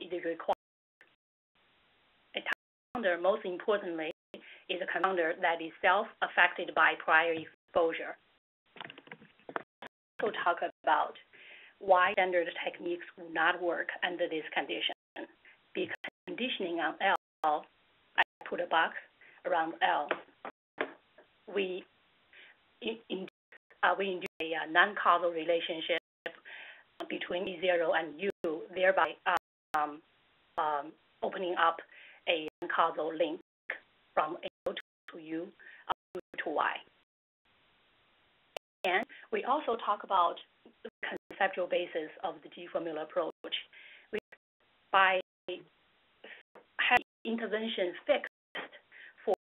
is required. A confounder, most importantly, is a confounder that is self-affected by prior exposure. We'll talk about why standard techniques will not work under this condition. Because conditioning on L, I put a box around L, we induce a non-causal relationship between E0 and U, thereby opening up a non-causal link from A to U to Y. And we also talk about the conceptual basis of the G-formula approach. By having interventions fixed for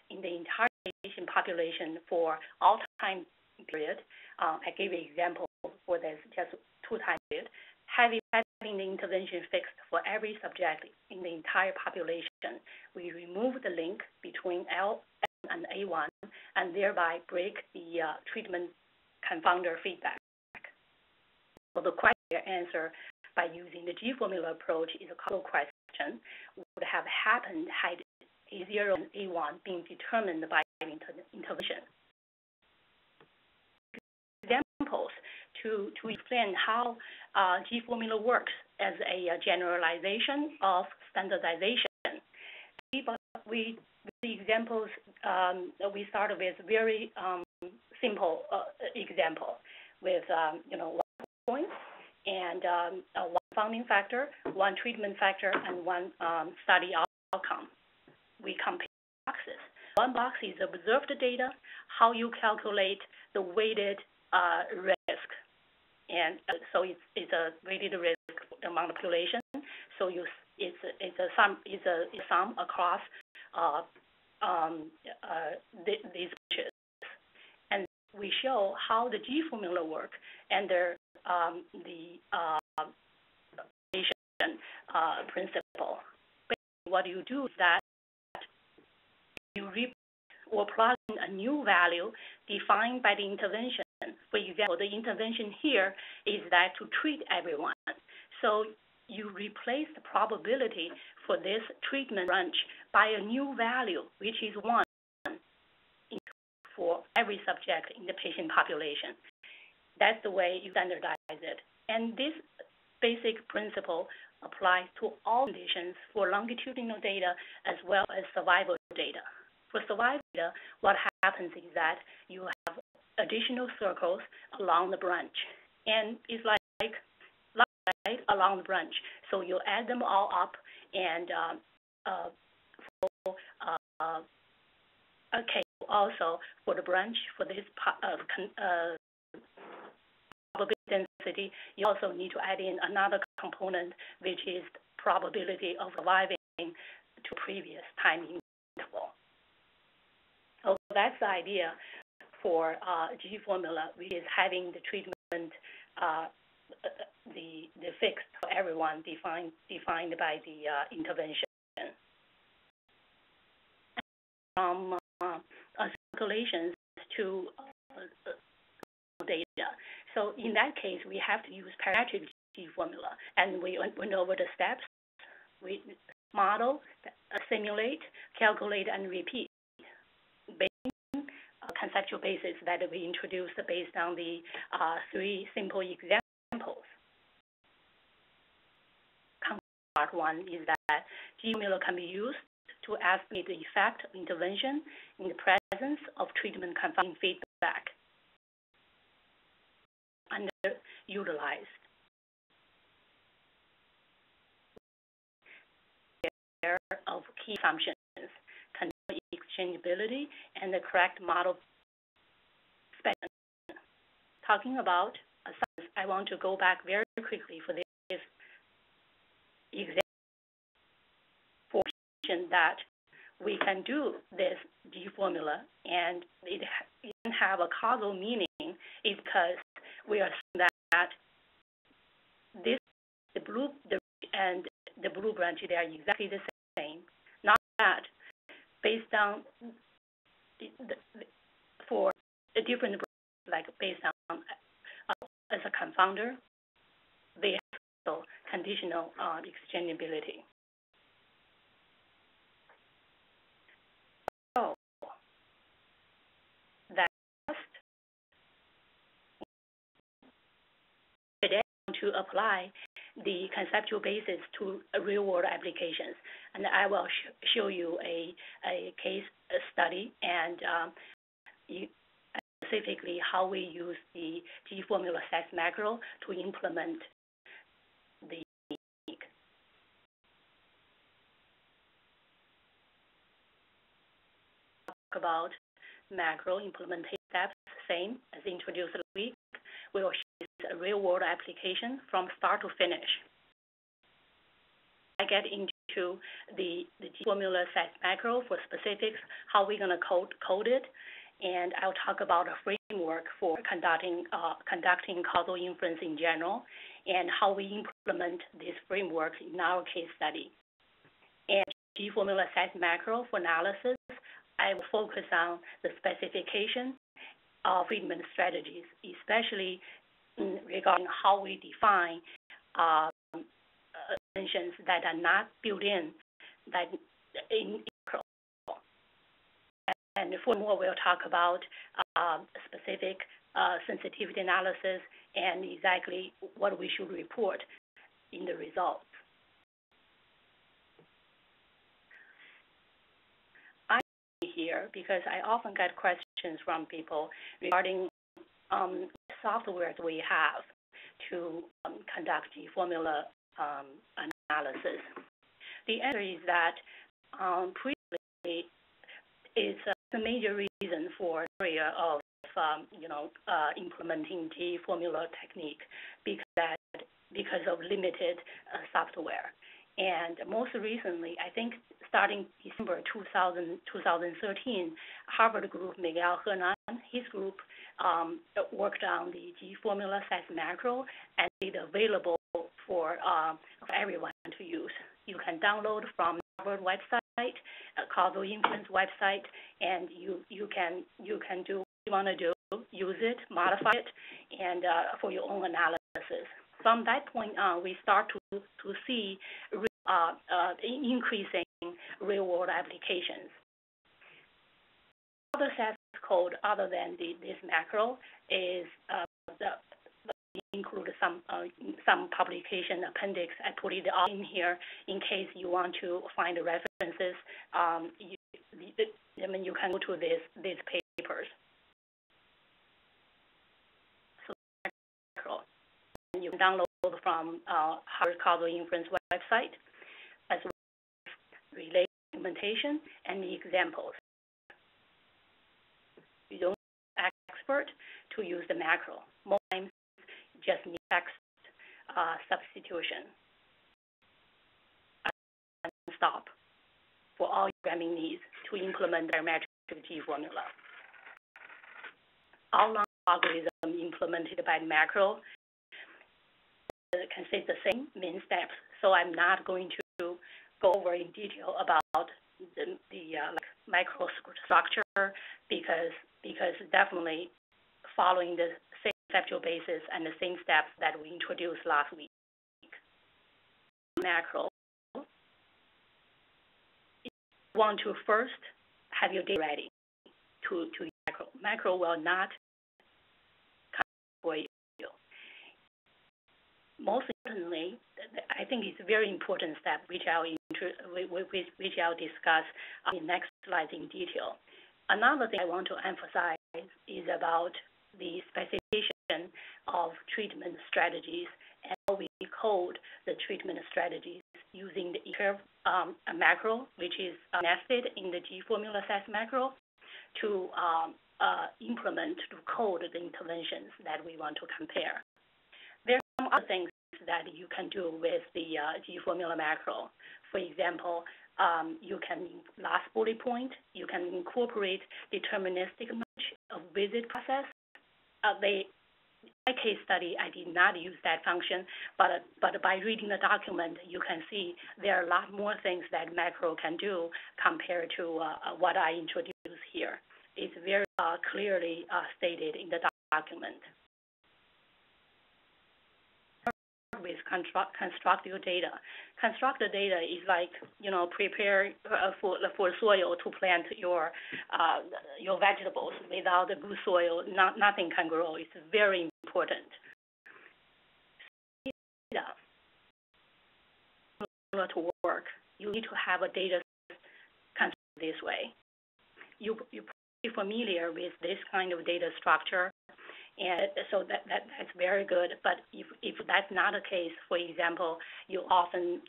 in the entire patient population for all time period, I gave an example for this just 2 time period. Having the intervention fixed for every subject in the entire population, we remove the link between L and A1 and thereby break the treatment confounder feedback. So the criteria answer by using the G-formula approach is a causal question. What would have happened had A0 and A1 been determined by intervention? Examples to explain how G-formula works as a generalization of standardization. The examples we started with very simple example with 1 point and 1 founding factor, 1 treatment factor, and 1 study outcome. We compare boxes. 1 box is observed data, how you calculate the weighted risk, and so it's a weighted risk among the population. So it's a sum across these features, and we show how the G-formula work under the principle. Basically, what you do is that you or plug in a new value defined by the intervention. For example, the intervention here is that to treat everyone. So you replace the probability for this treatment branch by a new value, which is 1 for every subject in the patient population. That's the way you standardize it. And this basic principle applies to all conditions for longitudinal data as well as survival data. For survival data, what happens is that you have additional circles along the branch, and it's like light along the branch. So you add them all up, and also for the branch for this probability density, you also need to add in another component, which is probability of surviving to previous time interval. So that's the idea for G-formula, which is having the treatment, the fix for everyone defined by the intervention. From calculations to data. So in that case, we have to use parametric G-formula, and we went over the steps. We model, simulate, calculate, and repeat. Conceptual basis that we introduced based on the 3 simple examples. Part 1 is that G-formula can be used to estimate the effect of intervention in the presence of treatment confounding feedback underutilized. Of key assumptions, exchangeability, and the correct model spectrum. Talking about assumptions, I want to go back very quickly for this example for that we can do this G-formula and it can have a causal meaning is because we are saying that the blue branch, they are exactly the same. Not that based on for a different branch, like based on as a confounder, they have conditional exchangeability. So that's today to apply the conceptual basis to real-world applications, and I will show you a case study and specifically how we use the G-formula SAS macro to implement the technique. Talk about macro implementation steps, same as introduced last week. We will show a real-world application from start to finish. I get into the G-formula SAS macro for specifics, how we're going to code it, and I'll talk about a framework for conducting causal inference in general, and how we implement this framework in our case study. And G-formula SAS macro for analysis, I will focus on the specification of treatment strategies, especially regarding how we define dimensions that are not built in, that in macro. And furthermore, we'll talk about specific sensitivity analysis and exactly what we should report in the results. I'm here because I often get questions from people regarding software we have to conduct G-formula analysis. The answer is that previously it's a major reason for area of implementing G-formula technique because of limited software. And most recently, I think starting December 2013, Harvard group, Miguel Hernan, his group worked on the G-formula SAS macro and made it available for everyone to use. You can download from Harvard website, causal inference website, and you can do what you want to do, use it, modify it, and for your own analysis. From that point on, we start to see increasing real-world applications. Other SAS code other than this macro is include some publication appendix. I put it all in here in case you want to find the references. You can go to these papers. So you can download from Harvard Causal Inference website, as well as related documentation and the examples. You don't need an expert to use the macro. Most times, you just need text substitution. And stop for all programming needs to implement the parametric G-formula. All long algorithm implemented by macro consists the same main steps, so I'm not going to go over in detail about the microstructure because definitely following the same conceptual basis and the same steps that we introduced last week. Macro, you want to first have your data ready to macro. Macro will not come for you. Most importantly, I think it's a very important step which I'll discuss in the next slide in detail. Another thing I want to emphasize is about the specification of treatment strategies and how we code the treatment strategies using the curve macro, which is nested in the G-formula SAS macro, to implement, to code the interventions that we want to compare. There are some other things that you can do with the G-formula macro. For example, you can, last bullet point, you can incorporate deterministic match of visit process. In my case study, I did not use that function, but by reading the document, you can see there are a lot more things that macro can do compared to what I introduced here. It's very clearly stated in the document. With construct your data. Construct the data is like, prepare for soil to plant your vegetables. Without the good soil, nothing can grow. It's very important. Data. In order to work, you need to have a data construct this way. You're pretty familiar with this kind of data structure, and so that's very good. But if that's not the case, for example, you often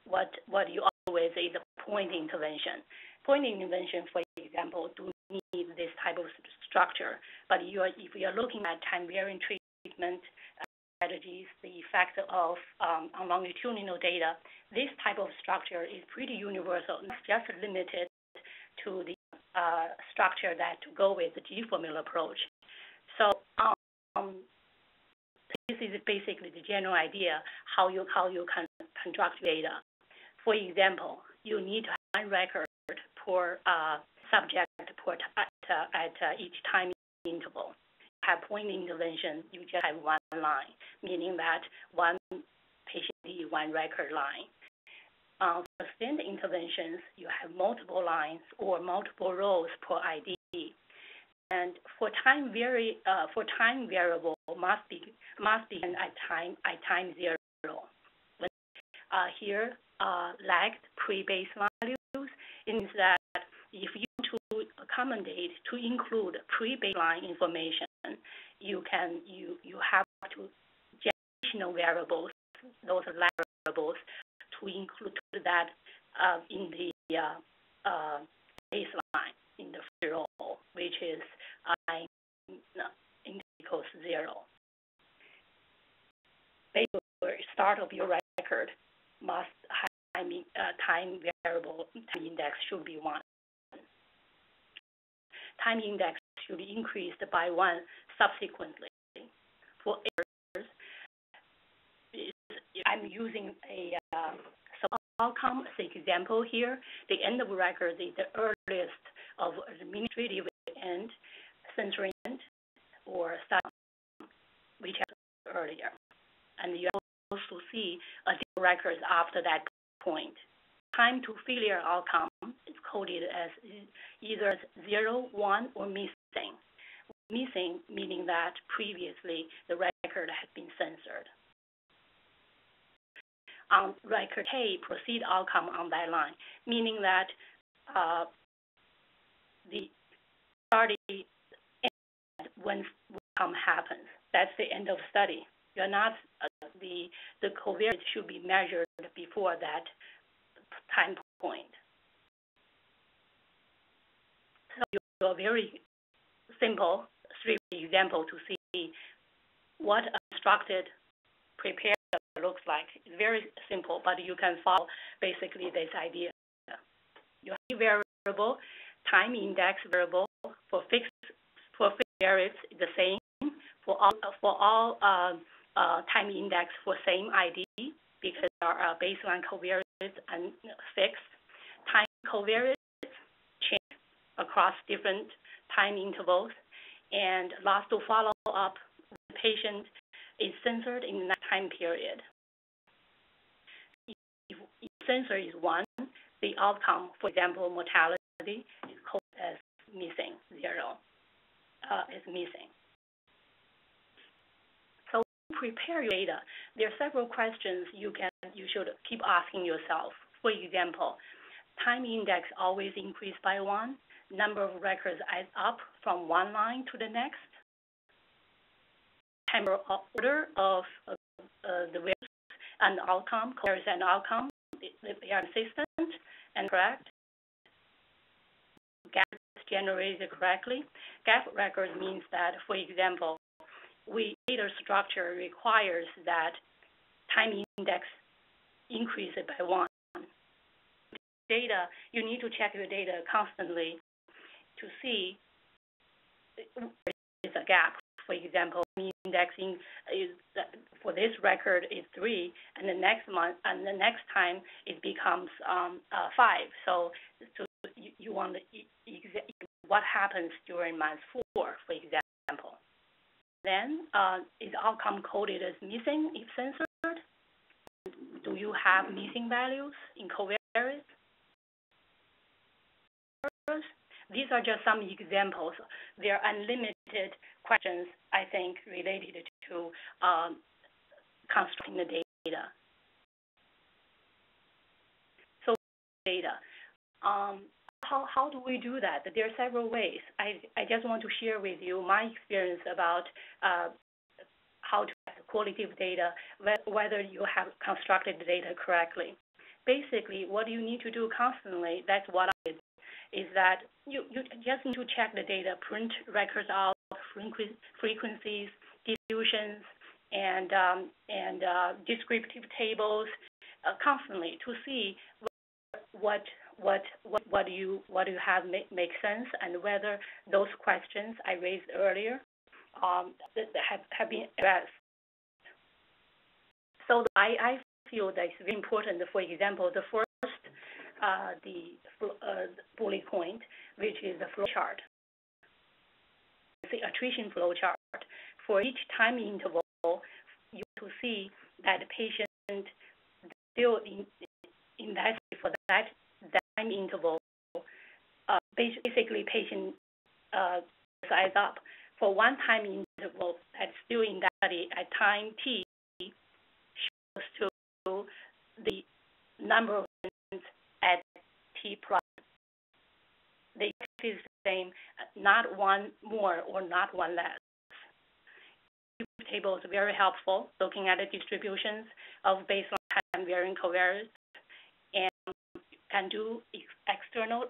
what you always is a point intervention. Point intervention, for example, do need this type of structure. But if you're looking at time-varying treatment strategies, the effect of on longitudinal data, this type of structure is pretty universal. It's just limited to the structure that to go with the G-formula approach. So this is basically the general idea how you can construct data. For example, you need to have one record per subject at each time interval. Have point intervention, you just have one line, meaning that one patient needs one record line. For standard interventions, you have multiple lines or multiple rows per ID. And for time variable must begin at time 0. When, here lagged pre-baseline values, it means that if you want to accommodate to include pre-baseline information, you have to get additional variables, those variables, to include that in the baseline in the free roll, which is equals 0. Basically, start of your record must have time variable time index should be 1. Time index should be increased by 1 subsequently. For errors, I'm using a outcome as an example here. The end of record is the earliest of administrative end, sensory end, or start, which is earlier. And you also see additional records after that point. Time to failure outcome is coded as either 0, 1, or missing. Missing meaning that previously the record had been censored. On record A, proceed outcome on that line, meaning that the study ends when outcome happens. That's the end of study. You're not the covariance should be measured before that time point. So you're very simple 3 example to see what a constructed prepared looks like. It's very simple, but you can follow basically this idea. You have variable, time index variable for fixed variables is the same for all time index for same ID because there are baseline covariates and fixed. Time covariates change across different time intervals, and last to follow up, the patient is censored in that time period. If censor is 1, the outcome, for example, mortality, is coded as missing, 0, is missing. So prepare your data. There are several questions you should keep asking yourself. For example, time index always increase by 1. Number of records adds up from one line to the next. Time order of the variables and outcome, covariance and outcome, they are consistent and correct. Gap is generated correctly. Gap record means that, for example, data structure requires that time index increases by 1. Data, you need to check your data constantly to see if there is a gap. For example, indexing is for this record is 3, and the next month and the next time it becomes 5. So you want to what happens during month 4, for example. then is outcome coded as missing if censored? Do you have missing values in covariates? These are just some examples. There are unlimited questions, I think, related to constructing the data. So data. How do we do that? There are several ways. I just want to share with you my experience about how to get qualitative data, whether you have constructed the data correctly. Basically, what you need to do constantly, that's what I did, is that you just need to check the data, print records out, frequencies, distributions, and descriptive tables constantly to see what you have make sense, and whether those questions I raised earlier have been addressed. So I feel that it's very important. For example, the first bullet point, which is the flow chart, the attrition flow chart. For each time interval, you to see that the patient still in that for that time interval. Basically, patient size up for one time interval that's still in that study at time t shows to the number of patients at t plus. The effect is the same, not one more or not one less. This table is very helpful, looking at the distributions of baseline time varying covariates, and can do external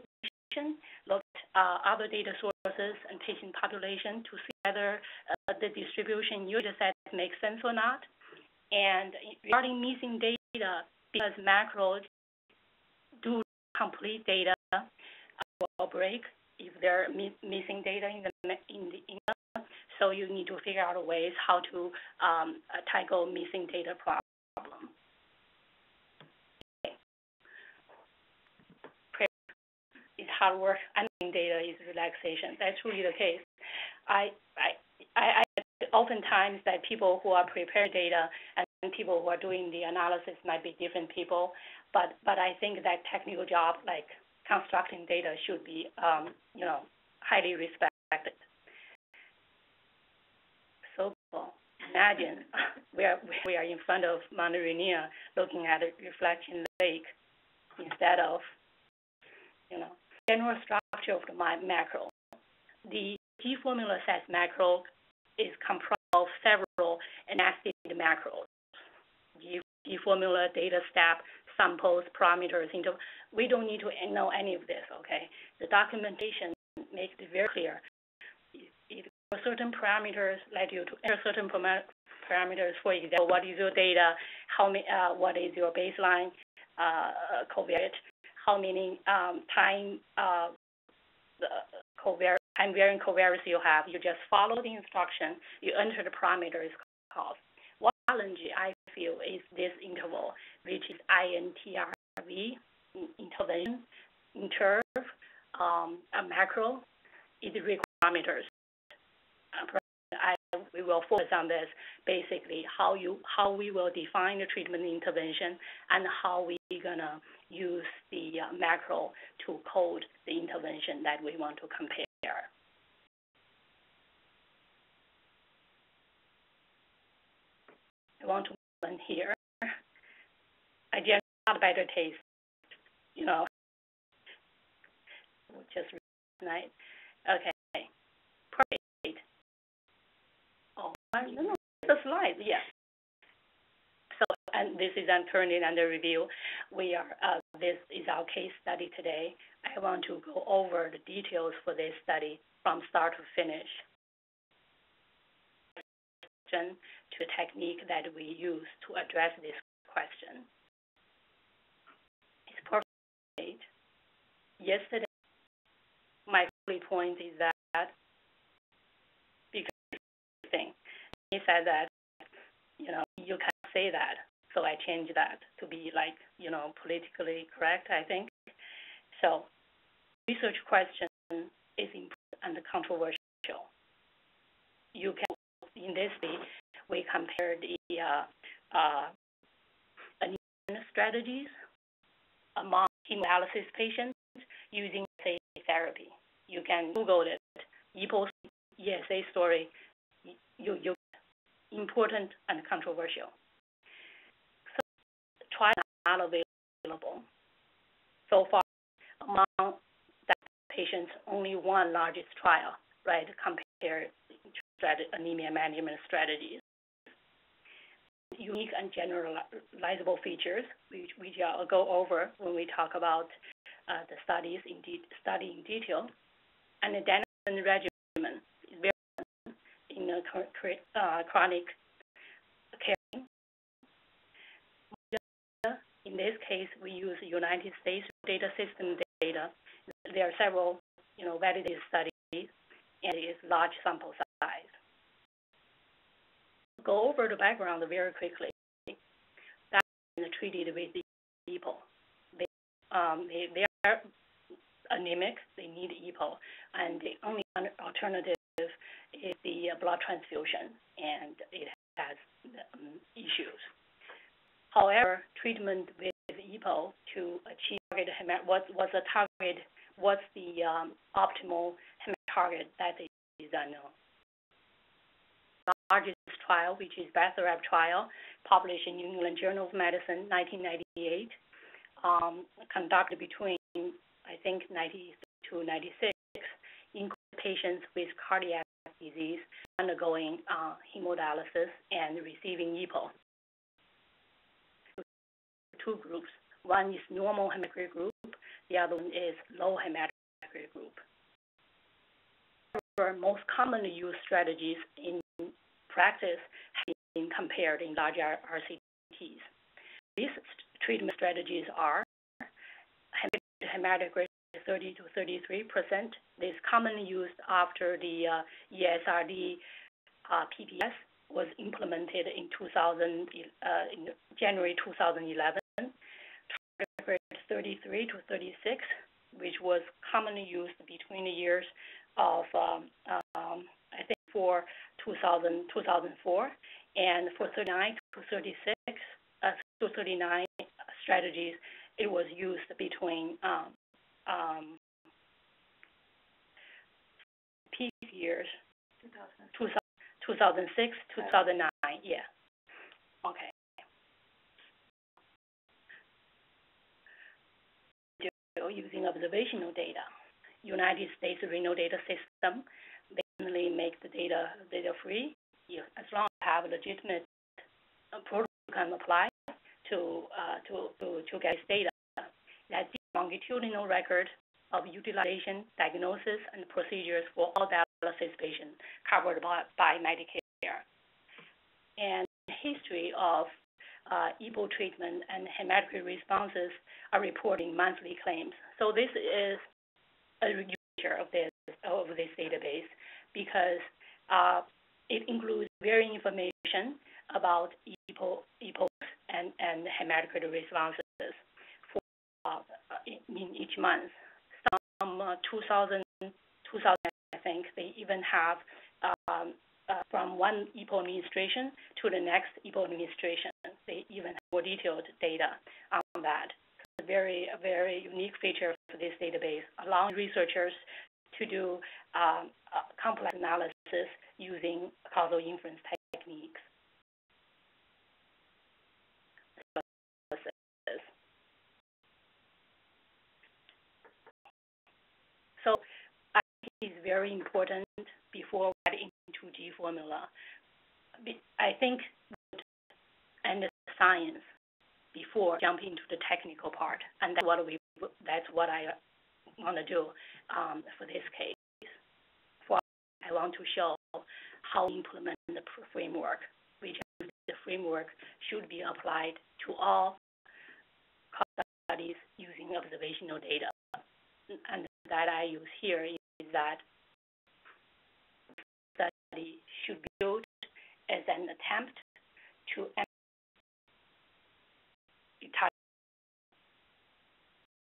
look at other data sources and patient population to see whether the distribution you just said makes sense or not. And regarding missing data, because macros do complete data will break if there are missing data in the so you need to figure out ways how to tackle missing data problem. Is hard work, and data is relaxation. That's really the case. I oftentimes that people who are preparing data and people who are doing the analysis might be different people, but I think that technical job like constructing data should be highly respected. So imagine we are in front of Mount Rainier looking at a reflection lake instead of general structure of the macro. The G formula says macro is comprised of several nested macros. G formula, data step, samples, parameters. We don't need to know any of this, okay? The documentation makes it very clear. If certain parameters led you to enter certain parameters, for example, what is your data, what is your baseline covariate, how many time varying covariates you have. You just follow the instruction. You enter the parameters called. One challenge I feel is this interval, which is INTRV, intervention, interv, a macro, is parameters. We will focus on this, basically how we will define the treatment intervention and how we're gonna use the macro to code the intervention that we want to compare. I want to move here. I just got better taste, just tonight. Okay. Perfect. Oh, no, the slides, yes. So, and this is currently under review. This is our case study today. I want to go over the details for this study from start to finish. To the technique that we use to address this question. It's perfect. Yesterday, my point is that because he said that, you can't say that. So I changed that to be like, politically correct, I think. So research question is important and controversial. You can in this study, we compared the anemia strategies among hemodialysis patients using ESA therapy. You can Google it, EPOS ESA story. You important and controversial. So trial not available. So far, among that patients, only one largest trial, right, compared anemia management strategies. Unique and generalizable features, which I'll go over when we talk about the study in detail. And the Danielson regimen is very important in chronic care. In this case, we use United States data system data. There are several, validated studies, and it is large sample size. Go over the background very quickly. That is treated with the EPO. They are anemic. They need EPO, and the only alternative is the blood transfusion, and it has issues. However, treatment with EPO to achieve target what's the optimal target that is unknown. The largest trial, which is BETHRAP trial, published in New England Journal of Medicine, 1998, conducted between, I think, 90 to 96, in patients with cardiac disease undergoing hemodialysis and receiving EPO. Two groups. One is normal hematocrit group. The other one is low hematocrit group. However, most commonly used strategies in practice have been compared in large RCTs. These treatment strategies are hematocrit 30 to 33%. This is commonly used after the ESRD PPS was implemented in January 2011. Target 33 to 36, which was commonly used between the years of, I think, for 2004, and for 39 to 36, to 39 strategies, it was used between peak years 2006, 2009, yeah. Okay. Using observational data, United States renal data system basically make the data free. As long as you have a legitimate protocol can apply to get this data. That's the longitudinal record of utilization, diagnosis, and procedures for all dialysis patients covered by Medicare. And history of EPO treatment and hematocrit responses are reporting monthly claims. So this is a feature of this database because it includes varying information about EPO and hematocrit responses for in each month. Some 2000, I think, they even have from one EPO administration to the next EPO administration. They even have more detailed data on that. It's a very unique feature for this database, allowing researchers to do complex analysis using causal inference techniques. So I think it's very important before getting into G formula. I think and the science before jumping into the technical part, and that's what I want to do for this case. I want to show how to implement the framework, which the framework should be applied to all studies using observational data. And that I use here is that study should be built as an attempt to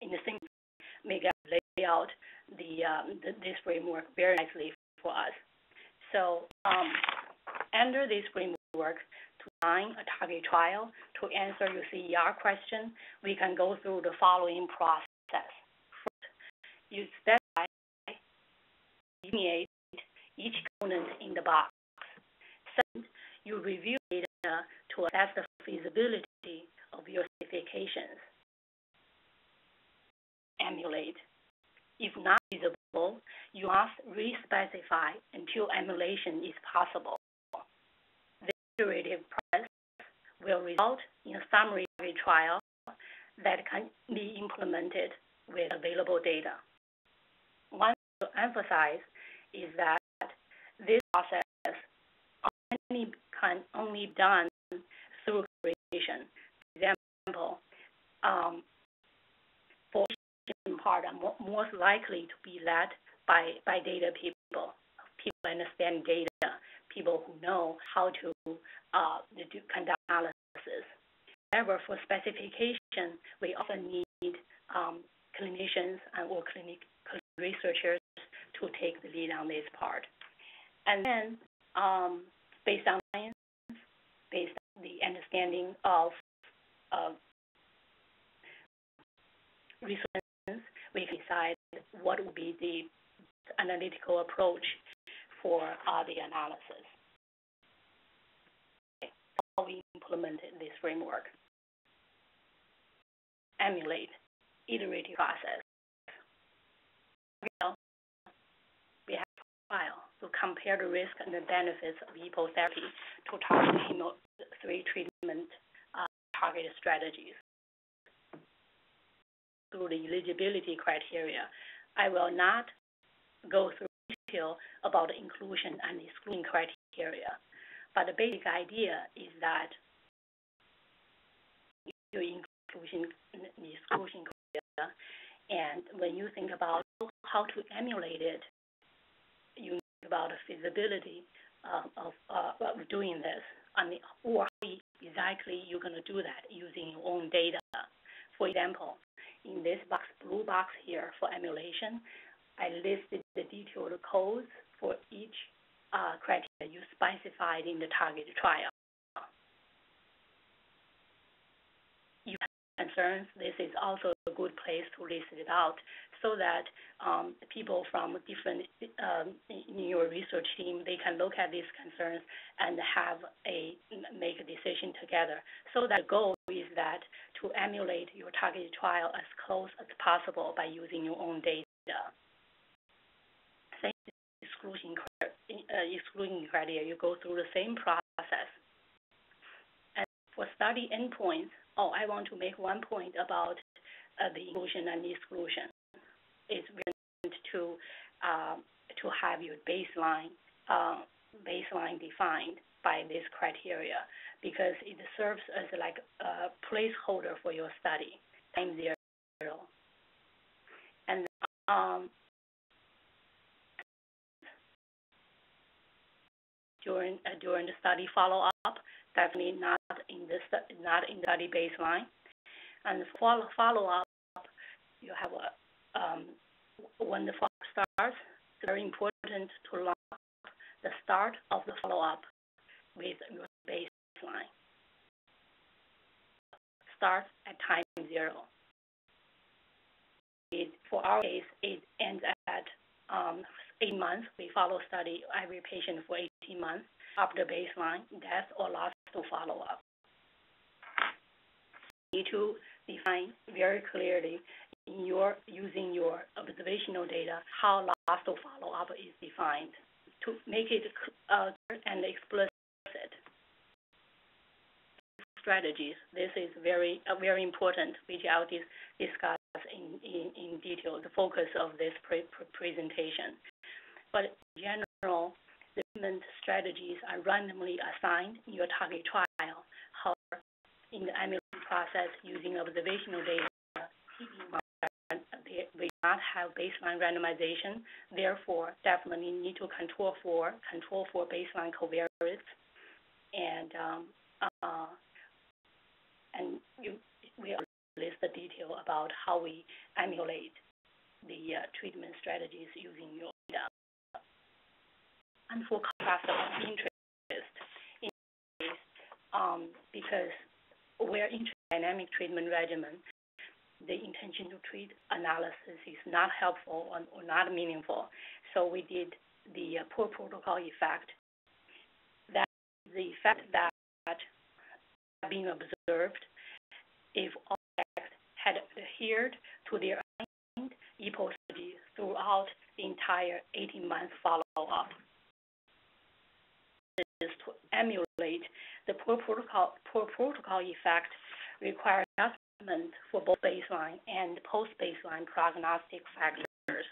in the same make a layout this framework very nicely for us. So under this framework, to design a target trial, to answer your CER question, we can go through the following process. First, you specify, delineate each component in the box. Second, you review data to assess the feasibility of your specifications. Emulate. If not feasible, you must re-specify until emulation is possible. The iterative process will result in a summary trial that can be implemented with available data. One thing to emphasize is that this process can only be done through collaboration. For example, for part are most likely to be led by data people. People understand data, people who know how to conduct analysis. However, for specification, we often need clinicians or clinical researchers to take the lead on this part. And then, based on science, based on the understanding of research, we can decide what would be the analytical approach for the analysis. Okay. How we implemented this framework. Emulate, iterative process. We have a trial to compare the risk and the benefits of EPO therapy to target chemo-3 treatment targeted strategies. Through the eligibility criteria, I will not go through detail about the inclusion and exclusion criteria, but the basic idea is that your inclusion and exclusion criteria, and when you think about how to emulate it, you think about the feasibility of doing this, or how exactly you're going to do that using your own data. For example, in this box, blue box here for emulation, I listed the detailed codes for each criteria you specified in the target trial. You have concerns, this is also a good place to list it out so that people from different in your research team, they can look at these concerns and make a decision together. So that the goal is that to emulate your target trial as close as possible by using your own data. Same exclusion criteria, you go through the same process. And for study endpoints, I want to make one point about the inclusion and exclusion. It's important to have your baseline defined by this criteria, because it serves as like a placeholder for your study, time 0. And during the study follow-up, definitely not in the study baseline. And follow-up, you have when the follow-up starts, it's very important to line up the start of the follow-up with your baseline. Start at time 0. For our case, it ends at 8 months. We follow study every patient for 18 months after baseline, death, or loss to follow-up. You need to define very clearly using your observational data how loss to follow-up is defined to make it clear and explicit. Strategies. This is very important, which I'll discuss in detail, the focus of this presentation. But in general, the treatment strategies are randomly assigned in your target trial. However, in the emulation process, using observational data, we do not have baseline randomization. Therefore, definitely need to control for baseline covariates, and we list the detail about how we emulate the treatment strategies using your data. And for contrast of interest, because we're into dynamic treatment regimen, the intention to treat analysis is not helpful or not meaningful. So we did the poor protocol effect. That the effect that being observed if all subjects had adhered to their assigned EPO strategy throughout the entire 18-month follow-up. This is to emulate the poor protocol effect requires adjustment for both baseline and post-baseline prognostic factors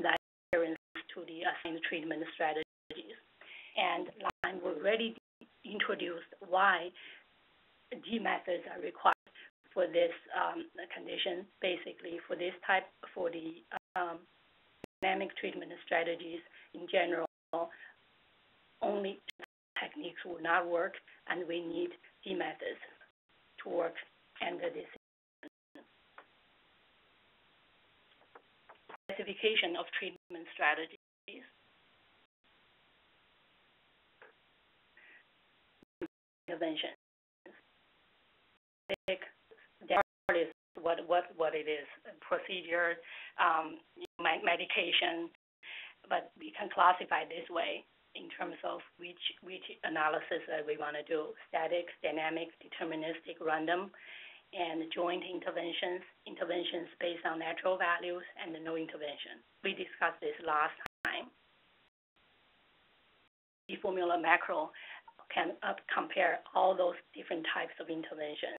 that adherence to the assigned treatment strategies. And Lan already introduced why G methods are required for this condition. Basically, for this type, for the dynamic treatment strategies in general, only techniques will not work, and we need G methods to work under this specification of treatment strategies. Intervention. Is what it is, procedure, medication, but we can classify this way in terms of which analysis that we want to do: static, dynamic, deterministic, random, and joint interventions based on natural values, and no intervention. We discussed this last time. The formula macro can compare all those different types of interventions.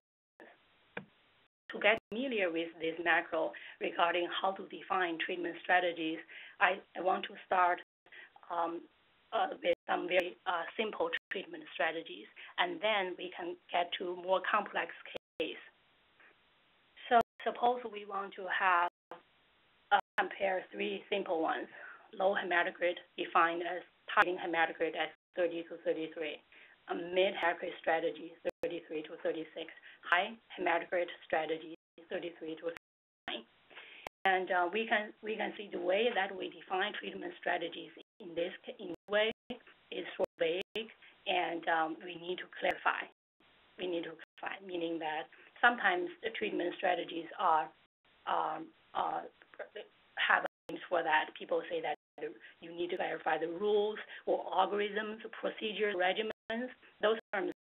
To get familiar with this macro regarding how to define treatment strategies, I want to start with some very simple treatment strategies, and then we can get to more complex case. So suppose we want to have compare three simple ones. Low hematocrit defined as targeting hematocrit as 30 to 33. A mid hematocrit strategy, 33 to 36. High hematocrit strategy, 33 to 39. And we can see the way that we define treatment strategies in this way is so vague, and we need to clarify. Meaning that sometimes the treatment strategies are have names for that. People say that you need to clarify the rules or algorithms, procedures, regimens. Those terms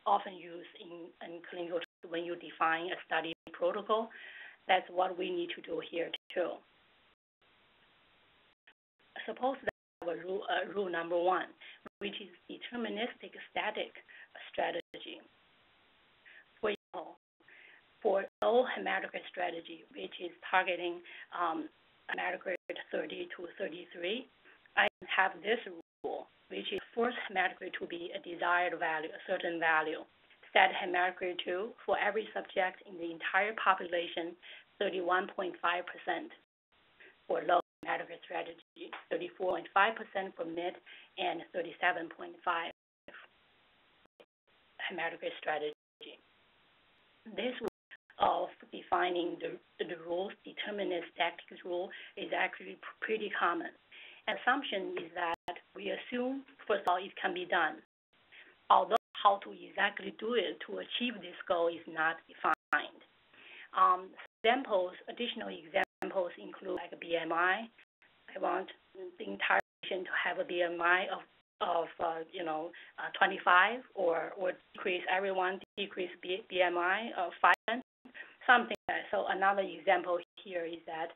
often used in clinical when you define a study protocol. That's what we need to do here too. Suppose that we have rule number one, which is deterministic static strategy. For example, for low hematocrit strategy, which is targeting hematocrit 30 to 33, I have this rule, which is force hematocrit to be a desired value, a certain value. Set hematocrit to, for every subject in the entire population, 31.5% for low hematocrit strategy, 34.5% for mid, and 37.5% hematocrit strategy. This way of defining the rules, determinist static rule, is actually pretty common. An assumption is that we assume, first of all, it can be done. Although how to exactly do it to achieve this goal is not defined. Additional examples include like a BMI. I want the entire patient to have a BMI of 25, or decrease BMI of 5, something like that. So another example here is that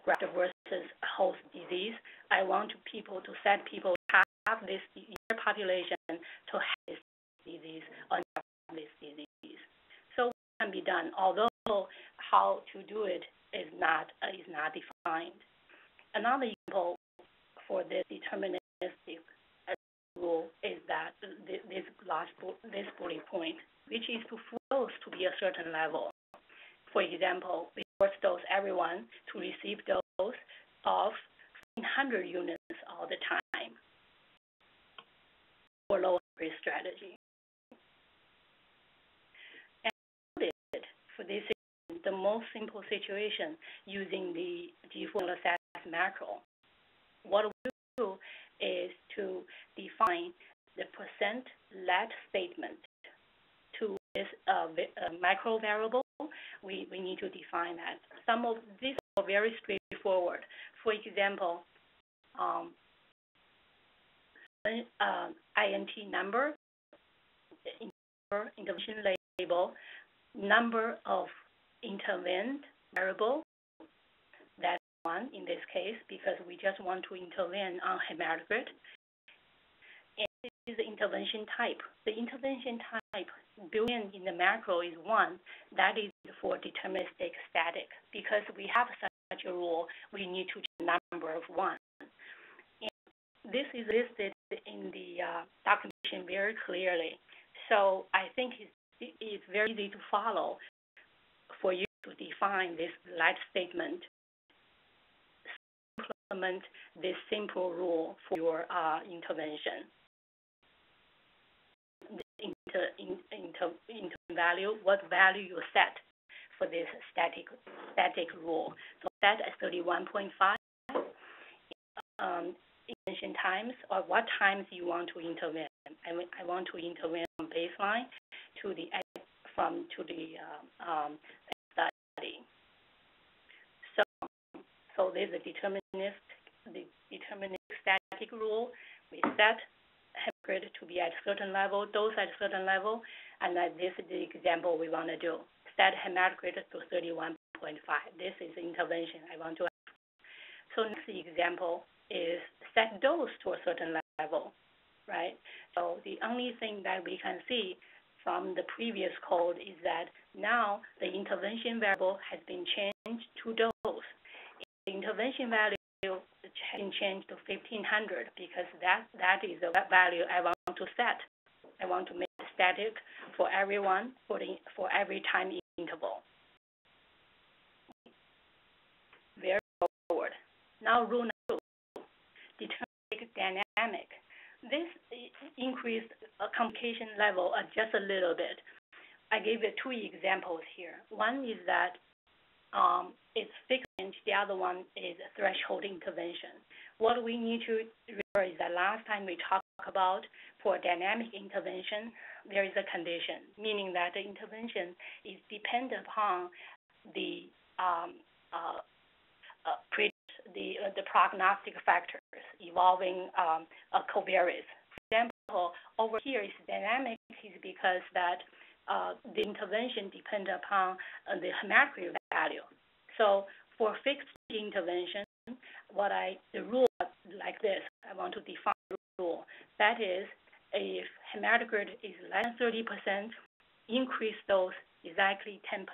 graft versus host disease. I want people to set people to have this in their population to have this disease or not have this disease. So it can be done, although how to do it is not defined. Another example for this deterministic rule is that this bullet point, which is to force to be a certain level. For example, we force dose everyone to receive dose of 100 units all the time for low risk strategy. And for this, the most simple situation using the G-formula SAS macro, what we do is to define the let statement to this macro variable, we need to define that. Some of these are very straightforward. For example, INT number, intervention label, number of intervened variable, that's one in this case because we just want to intervene on hematocrit. And this is the intervention type. The intervention type built in the macro is 1. That is for deterministic static. Because we have such a rule, we need to choose a number of 1. And this is listed in the documentation very clearly. So I think it's very easy to follow for you to define this let statement, implement this simple rule for your intervention. Value, what value you set for this static rule. So set as 31.5. Intervention times, or what times you want to intervene. I want to intervene from baseline to the study. So there's a deterministic static rule. We set hematocrit to be at a certain level, dose at a certain level, and this is the example we want to do. Set hematocrit to 31.5. This is the intervention I want to have. So next example is set dose to a certain level, right? So the only thing that we can see from the previous code is that now the intervention variable has been changed to dose. The intervention value has been changed to 1500 because that is the value I want to set. I want to make it static for everyone for every time interval. Very forward. Now rule number 2, deterministic dynamic. This increased complication level just a little bit. I gave you 2 examples here. One is that it's fixed range. The other one is threshold intervention. What we need to remember is that last time we talked about for dynamic intervention, there is a condition, meaning that the intervention is dependent upon the prognostic factors involving covariates. For example, over here is dynamic is because that the intervention depends upon the hematocrit value. So for fixed intervention, the rule like this, I want to define the rule. That is, if hematocrit is less than 30%, increase dose is actually 10%.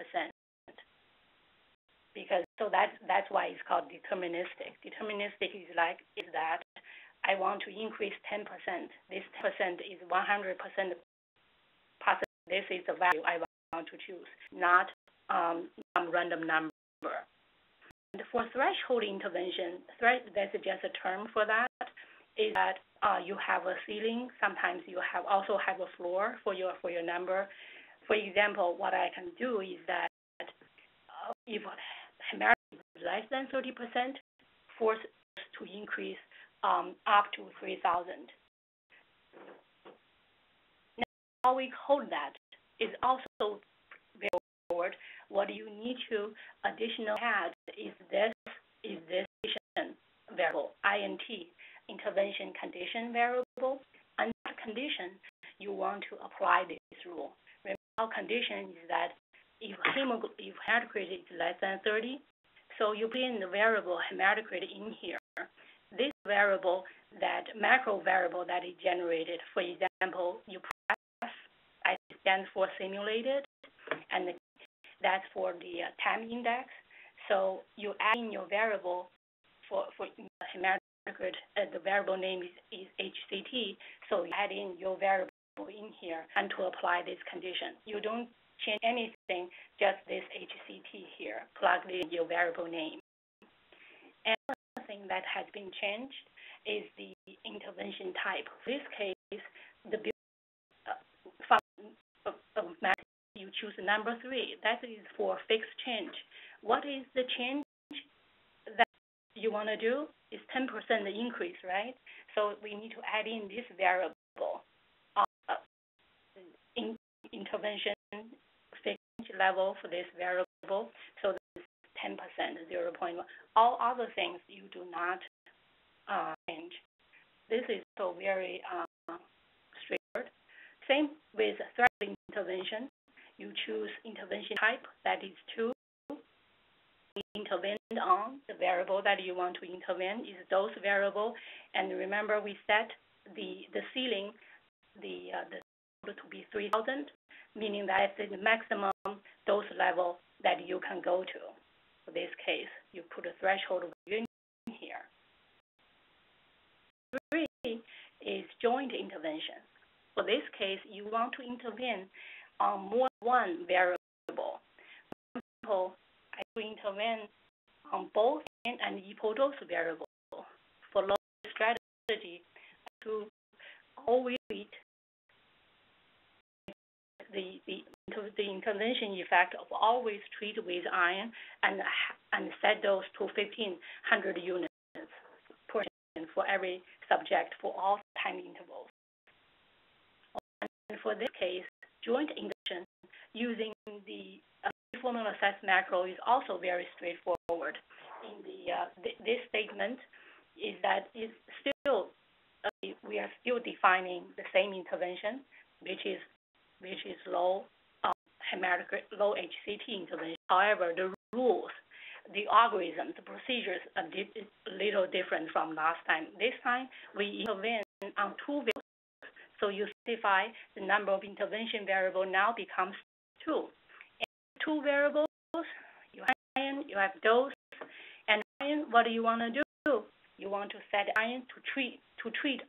Because that's why it's called deterministic. Deterministic is that I want to increase 10%. This 10% is 100% possible. This is the value I want to choose, not some random number. And for threshold intervention, that's just a term for that, is that you have a ceiling. Sometimes you also have a floor for your number. For example, what I can do is that if hematocrit is less than 30%, force to increase up to 3,000. Now, how we code that is also very forward. What you need to additional add is this variable, INT, intervention condition variable. And that condition, you want to apply this rule. Remember, our condition is that if hematocrit is less than 30, so you put in the variable hematocrit in here. This variable, that macro variable that is generated, for example, you press, I stands for simulated, and that's for the time index. So you add in your variable for hematocrit, the variable name is HCT, so you add in your variable in here and to apply this condition. You don't change anything, just this HCT here, plug in your variable name. And another thing that has been changed is the intervention type. In this case, the you choose number 3. That is for fixed change. What is the change that you want to do? Is 10% increase, right? So we need to add in this variable. intervention fixed level for this variable. So this is 10%, 0.1. All other things you do not change. This is so very straightforward. Same with threshold intervention. You choose intervention type, that is 2. Intervene on the variable that you want to intervene is dose variable. And remember, we set the ceiling, the to be 3,000, meaning that it's the maximum dose level that you can go to. For this case, you put a threshold value in here. 3 is joint intervention. For this case, you want to intervene on more than one variable. For example, I will intervene on both and equal dose variable. For low strategy, to always treat the intervention effect of always treat with iron and set dose to 1,500 units per patient for every subject for all time intervals. And for this case, joint induction using the formula assess macro is also very straightforward. In this statement is that it's still we are still defining the same intervention, which is low hematocrit, low HCT intervention. However, the rules, the algorithms, the procedures are a little different from last time. This time we intervene on 2 variables, so you specify the number of intervention variable now becomes 2. 2 variables, you have iron, you have dose, and iron, what do you want to do? You want to set iron to treat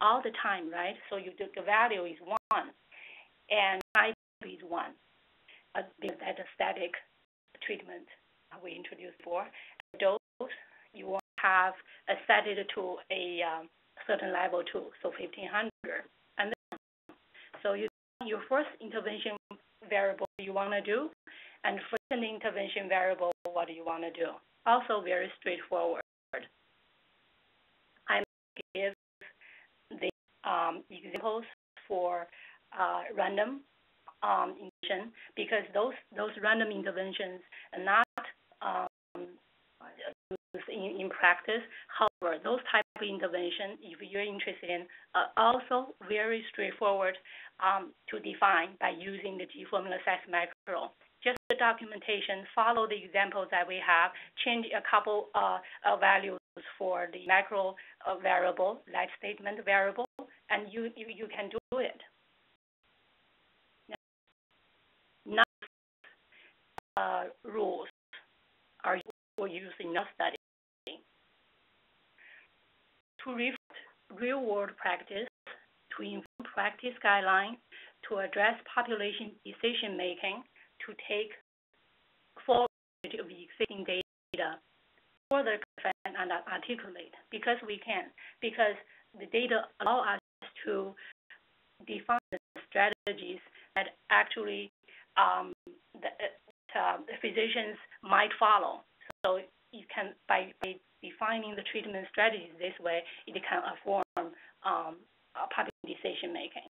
all the time, right? So the value is 1, and I is 1. Because that's a static treatment we introduced for. Dose, you want to have set it to a certain level too, so 1,500. And then, so your first intervention variable you want to do, and for the intervention variable, what do you want to do? Also very straightforward. I give the examples for random intervention because those random interventions are not used in practice. However, those type of intervention, if you're interested in, are also very straightforward to define by using the G-formula assess macro. Just the documentation, follow the examples that we have, change a couple values for the macro variable, life statement variable, and you can do it. Now, rules are used in your study. To reflect real-world practice, to inform practice guidelines, to address population decision-making, to take full advantage of existing data, further define and articulate, because we can, because the data allow us to define the strategies that actually the physicians might follow. So you can, by defining the treatment strategies this way, it can inform population decision making.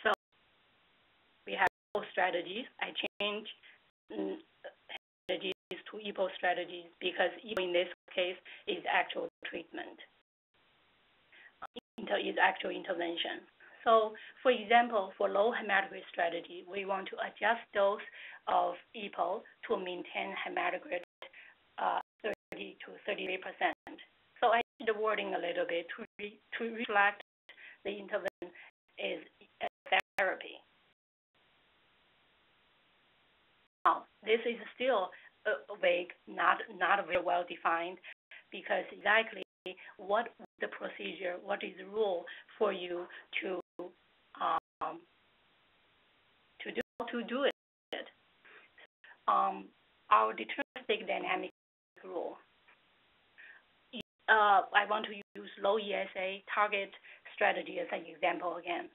So we have both strategies. I change strategies to EPO strategies because EPO in this case is actual treatment. Is actual intervention. So, for example, for low hematocrit strategy, we want to adjust dose of EPO to maintain hematocrit 30 to 33%. So I changed the wording a little bit to reflect the intervention is therapy. Now, this is still vague, not very well defined, because exactly what the procedure, what is the rule for you to do it. Our deterministic dynamic rule. I want to use low ESA target strategy as an example again.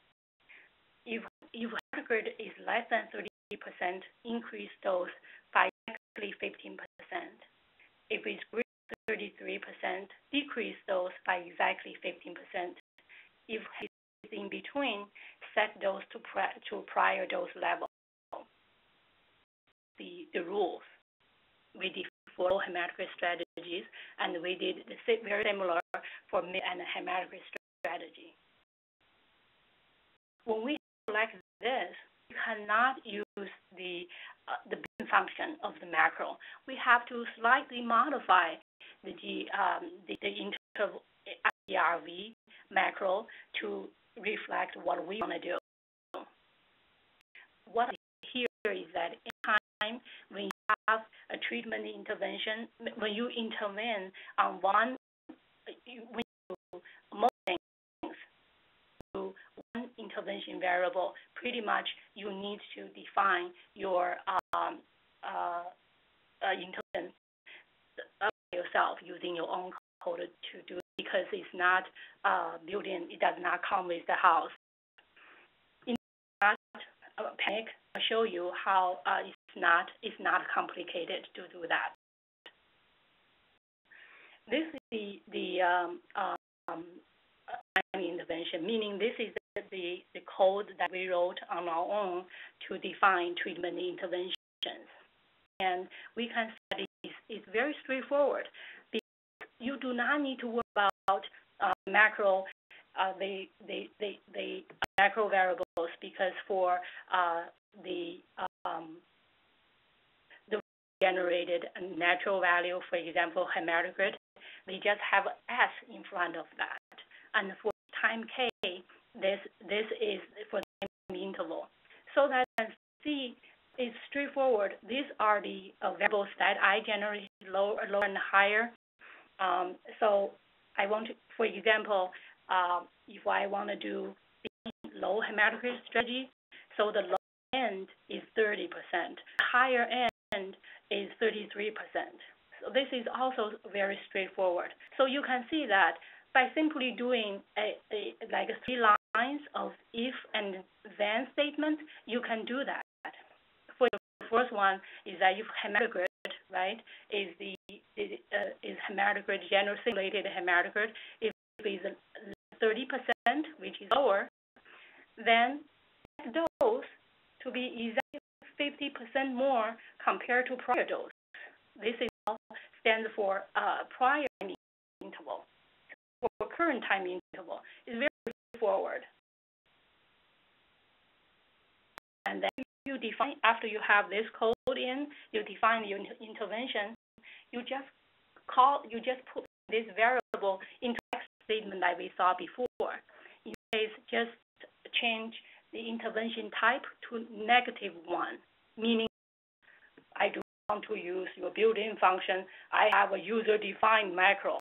If hematocrit is less than 30%, increase dose by exactly 15%. If it's greater than 33%, decrease dose by exactly 15%. If it's in between, set dose to prior dose level. The rules we did for low hematocrit strategies, and we did very similar for mid and hematocrit strategy. When we select this, we cannot use the bin function of the macro. We have to slightly modify the interval IRV macro to reflect what we want to do. What here is that in time, when you have a treatment intervention, when you intervene on one, when you most things to one intervention variable, pretty much you need to define your intervention yourself using your own code to do it, because it's not built in. It does not come with the house. In that panic, I'll show you how it's not complicated to do that. This is the intervention, meaning this is the code that we wrote on our own to define treatment interventions. And we can say it's very straightforward. Because you do not need to worry about macro macro variables, because for the generated natural value, for example, hematocrit, we just have S in front of that. And for time K, this is for the time interval. So that you can see it's straightforward. These are the variables that I generate low and higher. So I want to, for example, if I want to do low hematocrit strategy, so the low end is 30%, higher end is 33%. So this is also very straightforward. So you can see that by simply doing like 3 lines of if and then statement, you can do that. For the first one is that if hematocrit, right, is hematocrit, general simulated hematocrit, if it is 30%, which is lower, then dose to be exactly 50% more compared to prior dose. This is all stands for prior time interval. For current time interval, it's very straightforward. And then you define, after you have this code in, you define your intervention. You just put this variable into the statement that we saw before. In case, just change the intervention type to -1, meaning I do want to use your built-in function. I have a user-defined macro.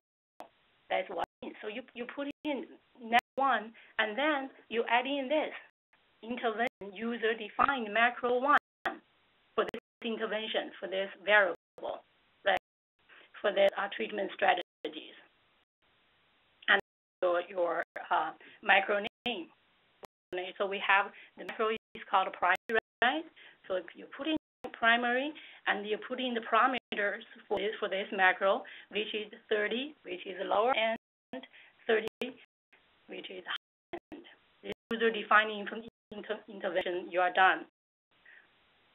That's what it means. So you put in -1, and then you add in this intervention user-defined macro 1 for this intervention, for this variable, right? For the treatment strategies. And your macro name. So we have the macro is called primary, right? So if you put in primary and you put in the parameters for this macro, which is 30, which is lower end, 30, which is high end. The user-defined intervention, you are done.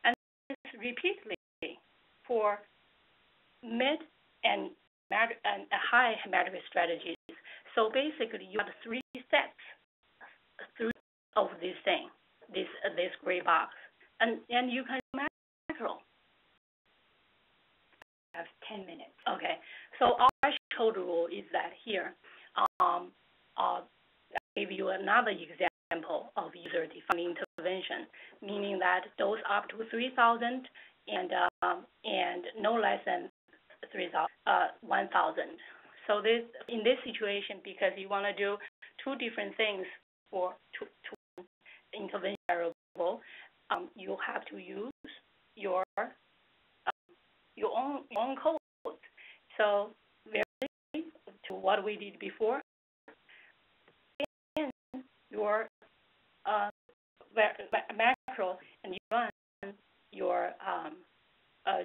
And this repeatedly for mid and high hematocrit strategies. So basically, you have 3 steps of this thing, this gray box, and you can macro. I have 10 minutes. Okay. So our code rule is that here, I'll give you another example of user-defined intervention, meaning that dose up to 3,000 and no less than 1,000. So this, in this situation, because you want to do 2 different things for two intervention variable, you have to use your own code. So very to what we did before, in your macro, and you run your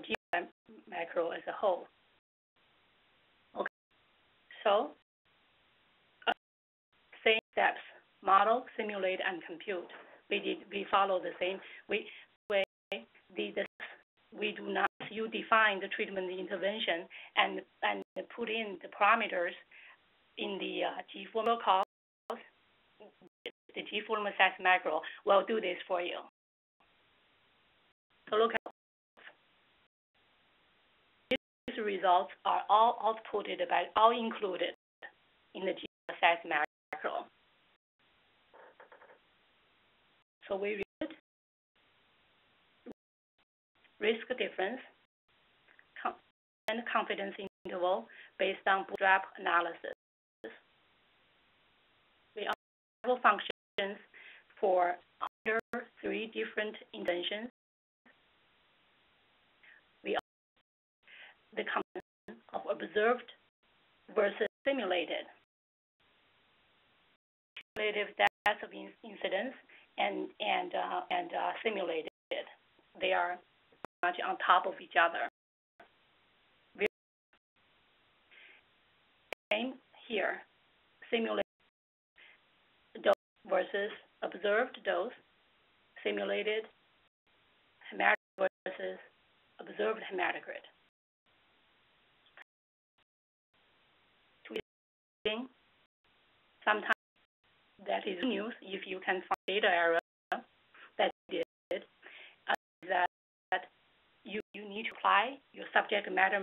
GI macro as a whole. Okay. So same steps: model, compute. We follow the same way. We do not. You define the treatment intervention and put in the parameters in the G-formula calls. The G-formula SAS macro will do this for you. So look at these results are all outputted all included in the G-SAS macro. So we read risk difference and confidence interval based on bootstrap analysis. We have functions for under 3 different interventions. The combination of observed versus simulated. Cumulative deaths of incidence and simulated. They are much on top of each other. Same here. Simulated dose versus observed dose. Simulated hematocrit versus observed hematocrit. Sometimes that is news if you can find data error that did that you need to apply your subject matter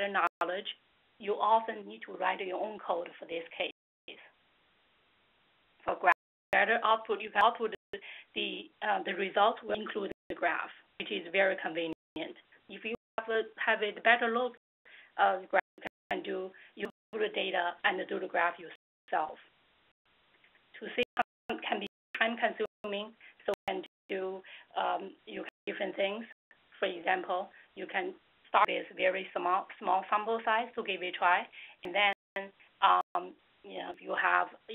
knowledge. You often need to write your own code for this case. For graph output, you can output the results will include the graph, which is very convenient. If you have a better look graph, you do the data and do the graph yourself. To see can be time consuming, so you can do different things. For example, you can start with very small sample size to give it a try, and then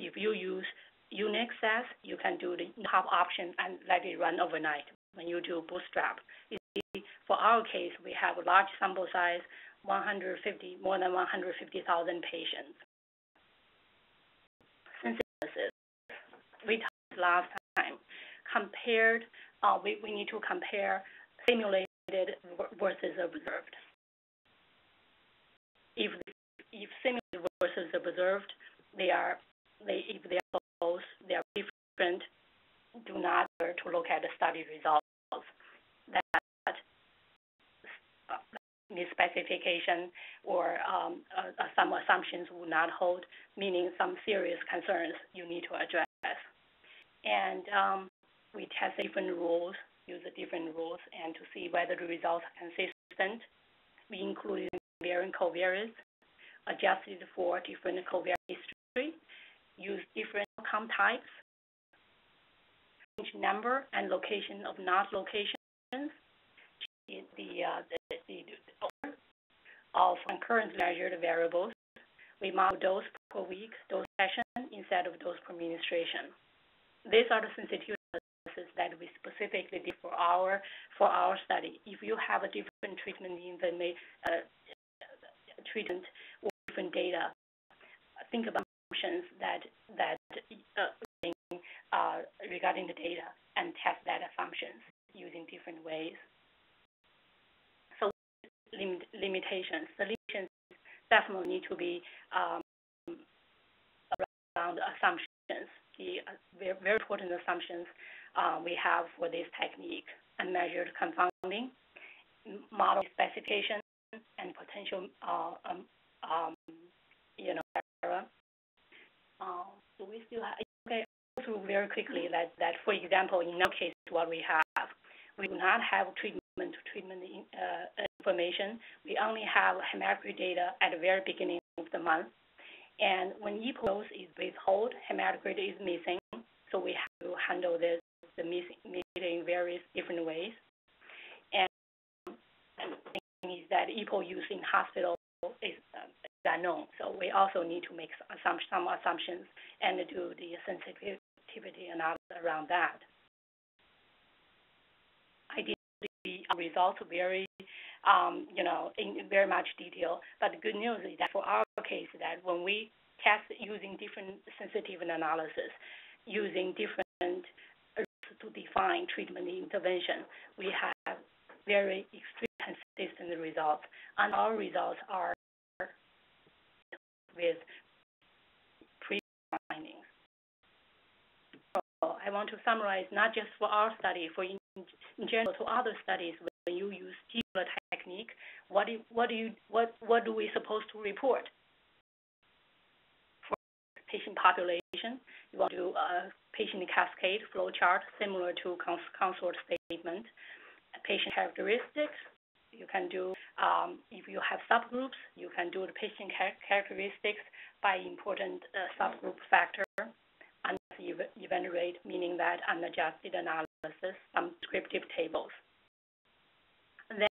if you use Unix SAS, you can do the top option and let it run overnight when you do Bootstrap. For our case, we have a large sample size, more than 150,000 patients. Synthesis, we talked last time. We need to compare simulated versus observed. If simulated versus observed, if they are both different, do not bother to look at the study results. That misspecification or some assumptions will not hold, meaning some serious concerns you need to address. And we test different rules, use the different rules, and to see whether the results are consistent. We included variant covariates, adjusted for different covariate history, use different outcome types, change number and location of not locations, the order of concurrent measured variables. We model dose per week, dose session instead of dose per administration. These are the sensitivity analysis that we specifically did for our study. If you have a different treatment or different data, think about assumptions regarding the data and test that assumptions using different ways. So limitations. Solutions definitely need to be around assumptions. The very important assumptions we have for this technique: unmeasured confounding, model specification, and potential error. So we still have, okay, go through very quickly that for example, in our case, what we have, we do not have treatment information. We only have hematocrit data at the very beginning of the month. And when EPO is withheld, hematocrit is missing. So we have to handle the missing in various different ways. And the thing is that EPO use in hospital is unknown. So we also need to make some assumptions and do the sensitivity analysis around that. I did the results very, in very much detail. But the good news is that for our case, that when we test using different sensitivity analysis, using different to define treatment intervention, we have very extreme consistent results, and our results are with pre-findings. So I want to summarize not just for our study, for in general to other studies. When you use GFML technique, what do we supposed to report? For patient population, you want to do a patient cascade flow chart similar to consort statement. Patient characteristics, you can do, if you have subgroups, you can do the patient characteristics by important subgroup factor and event rate, meaning that unadjusted analysis, some descriptive tables. And then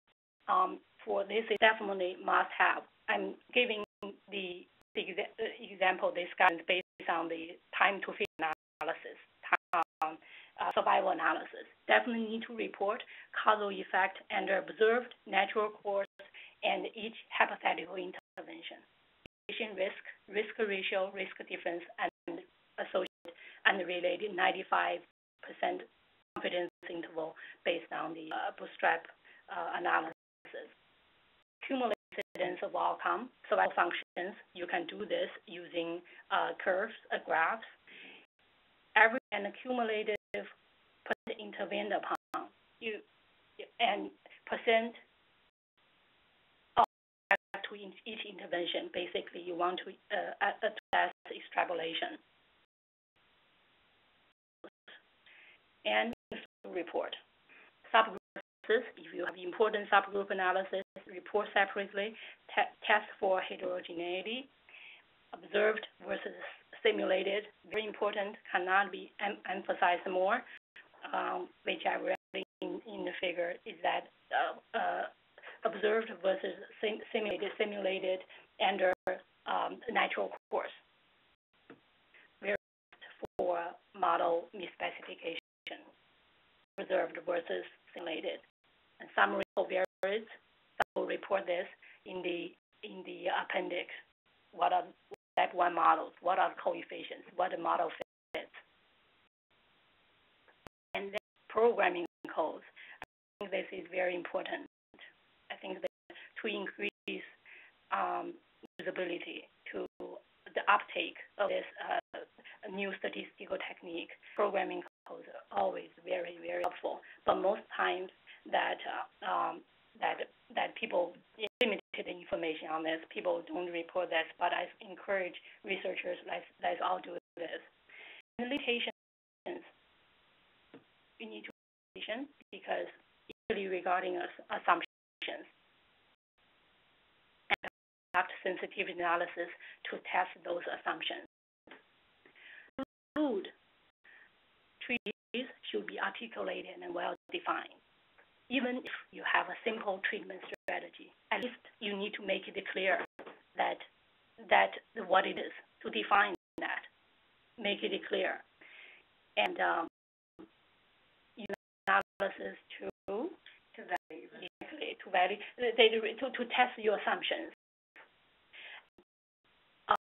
for this, is definitely must have. I'm giving the example, this guidance based on the time to fit analysis, survival analysis. Definitely need to report causal effect and observed natural course and each hypothetical intervention. Patient risk ratio, risk difference, and associated and related 95% confidence interval based on the bootstrap analysis. Cumulative incidence of outcome, survival functions, you can do this using curves, graphs. Average and accumulative percent intervened upon you, and percent to each intervention. Basically, you want to assess extrapolation and report subgroup analysis. If you have important subgroup analysis, report separately. Test for heterogeneity, observed versus simulated, very important, cannot be emphasized more, which I read in the figure, is that observed versus simulated under natural course. Very for model misspecification, observed versus simulated. And summary covariates, I will report this in the appendix. What are type 1 models? What are coefficients? What the model fits? And then programming codes. I think this is very important. I think that to increase usability to the uptake of this new statistical technique, programming codes are always very, very helpful. But most times that people limited information on this, people don't report this. But I encourage researchers, let's all do this. And limitations, you need to patient because usually regarding assumptions and conduct sensitivity analysis to test those assumptions. Food treaties should be articulated and well defined. Even if you have a simple treatment strategy, at least you need to make it clear that what it is, to define that, make it clear, and analysis to test your assumptions.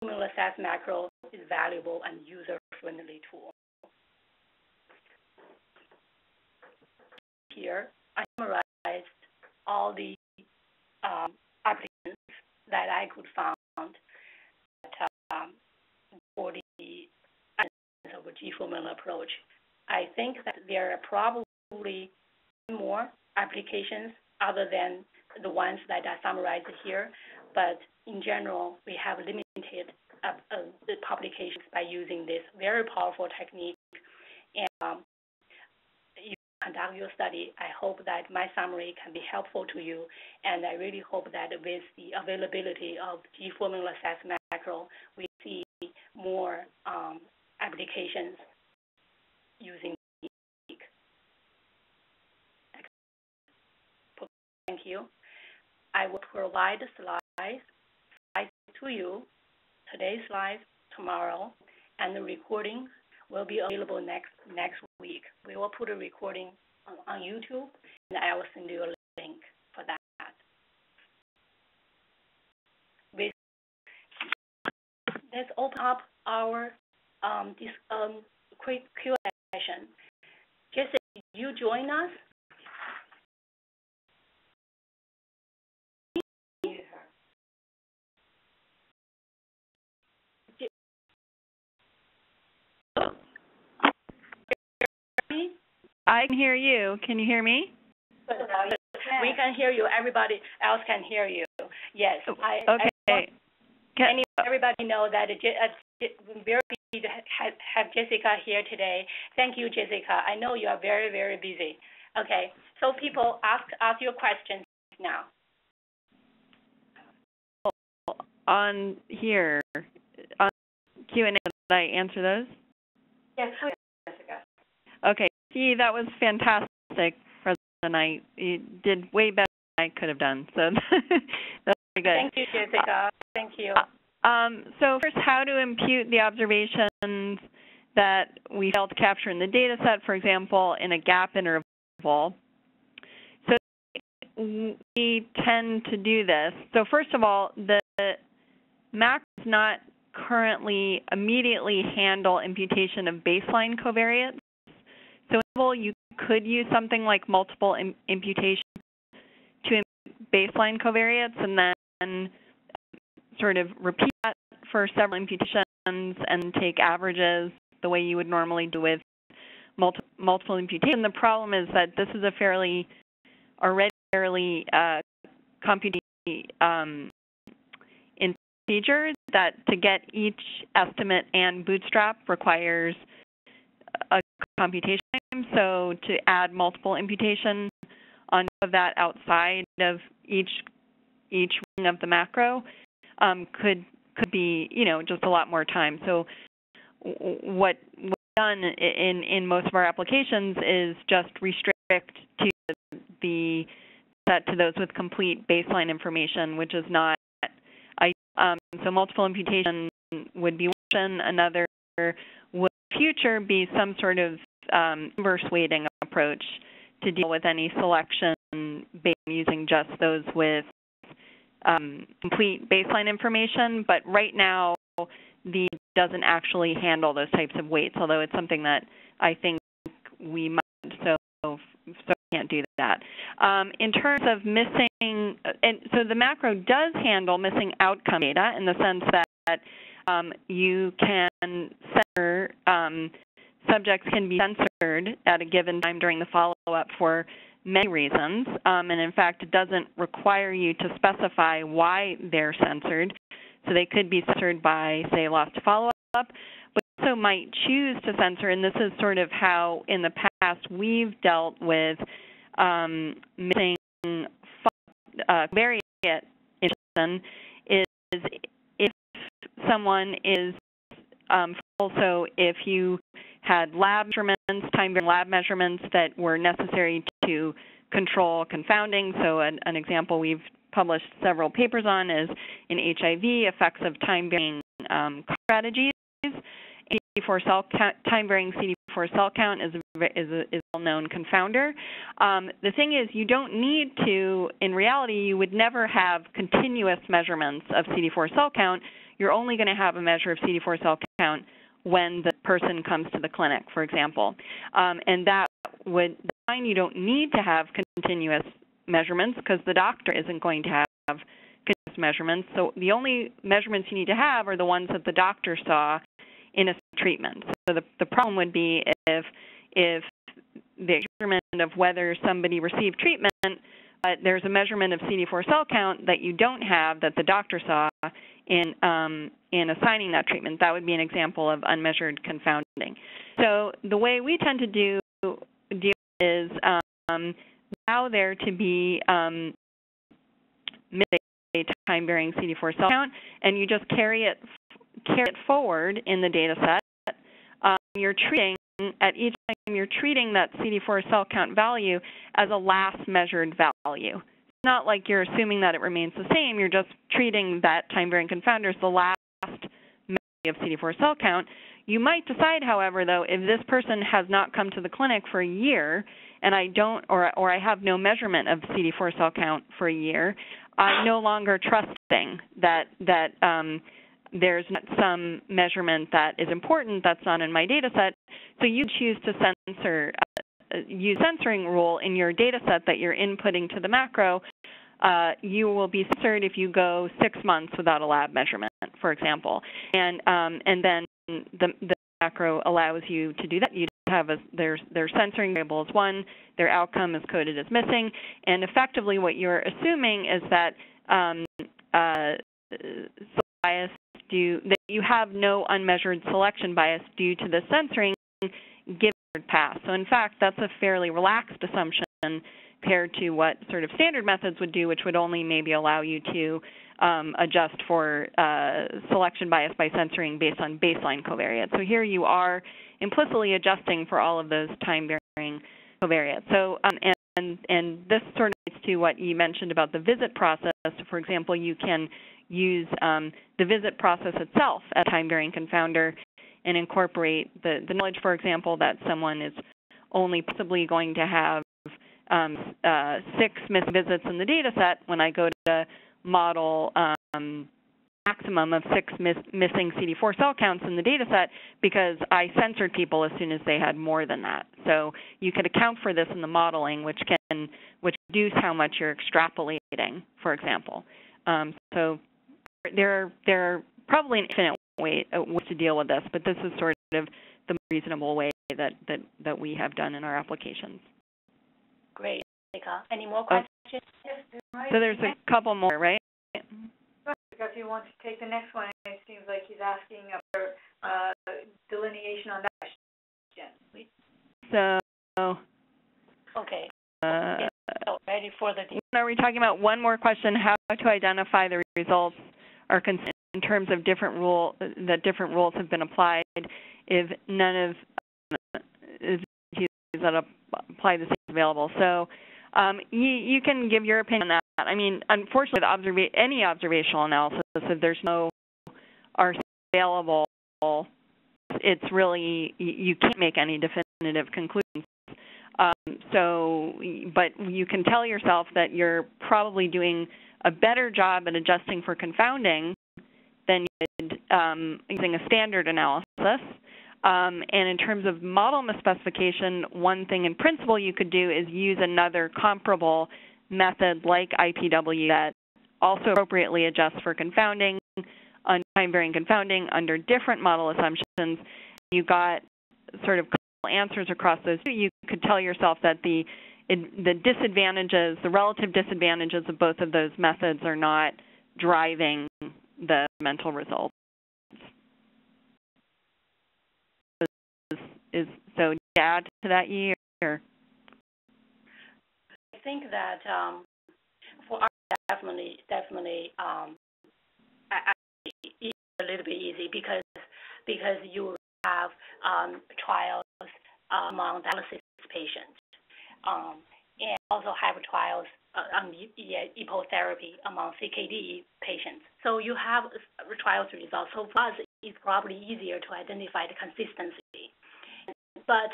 Cumulative SAS macro is valuable and user-friendly tool. Here, I summarized all the applications that I could find for the of a GFML approach. I think that there are probably more applications other than the ones that are summarized here, but in general, we have limited the publications by using this very powerful technique. And you conduct your study. I hope that my summary can be helpful to you, and I really hope that with the availability of GFML SAS macro, we see more applications using the technique. Thank you. I will provide slides to you, today's slides, tomorrow, and the recording will be available next week. We will put a recording on YouTube, and I will send you a link for that. Let's open up our quick Q&A session. Jesse, did you join us? I can hear you. Can you hear me? We can hear you. Everybody else can hear you. Yes. Okay. Everybody know that very busy to have Jessica here today. Thank you, Jessica. I know you are very, very busy. Okay. So people, ask your questions now. On here, on Q&A, did I answer those? Yes, Jessica. Okay. See, that was fantastic, President. You did way better than I could have done. So that's very good. Thank you, Jessica. Thank you. So first, how to impute the observations that we failed to capture in the data set, for example, in a gap interval. So we tend to do this. So first of all, the macro does not currently immediately handle imputation of baseline covariates. So you could use something like multiple imputation to impute baseline covariates and then sort of repeat that for several imputations and take averages the way you would normally do with multiple imputation. The problem is that this is a fairly computation in procedure that to get each estimate and bootstrap requires a computation time. So to add multiple imputation on top of that outside of each ring of the macro could be, just a lot more time. So what we've done in most of our applications is just restrict to the set to those with complete baseline information, which is not so multiple imputation would be one. Another would in future be some sort of inverse weighting approach to deal with any selection based using just those with complete baseline information. But right now, the doesn't actually handle those types of weights, although it's something that I think we might, so can't do that. In terms of missing, and so the macro does handle missing outcome data in the sense that you can censor, subjects can be censored at a given time during the follow-up for many reasons, and in fact, it doesn't require you to specify why they're censored. So they could be censored by, say, loss to follow-up, but also might choose to censor, and this is sort of how in the past we've dealt with missing covariate information is if someone is also if you had lab measurements, time-varying lab measurements that were necessary to control confounding. So an example we've published several papers on is in HIV, effects of time-varying strategies. CD4 cell count, time-varying CD4 cell count is a well-known confounder. The thing is, you don't need to, in reality, you would never have continuous measurements of CD4 cell count. You're only going to have a measure of CD4 cell count when the person comes to the clinic, for example. And that would define you don't need to have continuous measurements because the doctor isn't going to have continuous measurements. So the only measurements you need to have are the ones that the doctor saw in a treatment. So the problem would be if the measurement of whether somebody received treatment, but there's a measurement of CD4 cell count that you don't have that the doctor saw in assigning that treatment. That would be an example of unmeasured confounding. So the way we tend to deal is allow there to be a time-varying CD4 cell count, and you just carry it forward in the data set. You're treating, at each time you're treating that CD4 cell count value as a last measured value. It's not like you're assuming that it remains the same. You're just treating that time-varying confounder as the last measure of CD4 cell count. You might decide, however, though, if this person has not come to the clinic for a year and I don't, or I have no measurement of CD4 cell count for a year, I'm no longer trusting that there's not some measurement that is important that's not in my data set, so you choose to use censoring rule in your data set that you're inputting to the macro. You will be censored if you go 6 months without a lab measurement, for example. And then the macro allows you to do that. You have their censoring variable is 1, their outcome is coded as missing, and effectively what you're assuming is that bias that you have no unmeasured selection bias due to the censoring given pass. So in fact, that's a fairly relaxed assumption compared to what sort of standard methods would do, which would only maybe allow you to adjust for selection bias by censoring based on baseline covariates. So here you are implicitly adjusting for all of those time-varying covariates. So and this sort of relates to what you mentioned about the visit process. For example, you can use the visit process itself as a time-varying confounder and incorporate the knowledge, for example, that someone is only possibly going to have 6 missed visits in the data set when I go to model maximum of 6 missing CD4 cell counts in the data set because I censored people as soon as they had more than that. So you could account for this in the modeling, which reduce how much you're extrapolating, for example. So there are probably an infinite way to deal with this, but this is sort of the reasonable way that we have done in our applications. Great. Any more questions? So there's a couple more, right? If you want to take the next one, it seems like he's asking for delineation on that question. So, okay. Ready for the. Are we talking about one more question? How to identify the results are in terms of different rules have been applied if none of that apply the same available. So you can give your opinion on that. I mean, unfortunately, any observational analysis, if there's no are available, it's really you can't make any definitive conclusions. But you can tell yourself that you're probably doing a better job at adjusting for confounding than you did using a standard analysis. And in terms of model misspecification, one thing in principle you could do is use another comparable method like IPW that also appropriately adjusts for confounding, time-varying confounding under different model assumptions. You got sort of answers across those two. You could tell yourself that the disadvantages, the relative disadvantages of both of those methods are not driving the mental results. So to add to that year? I think that for us, definitely, it's a little bit easy because you have trials among dialysis patients, and also have trials on EPO therapy among CKD patients. So you have trials results. So for us, it's probably easier to identify the consistency. But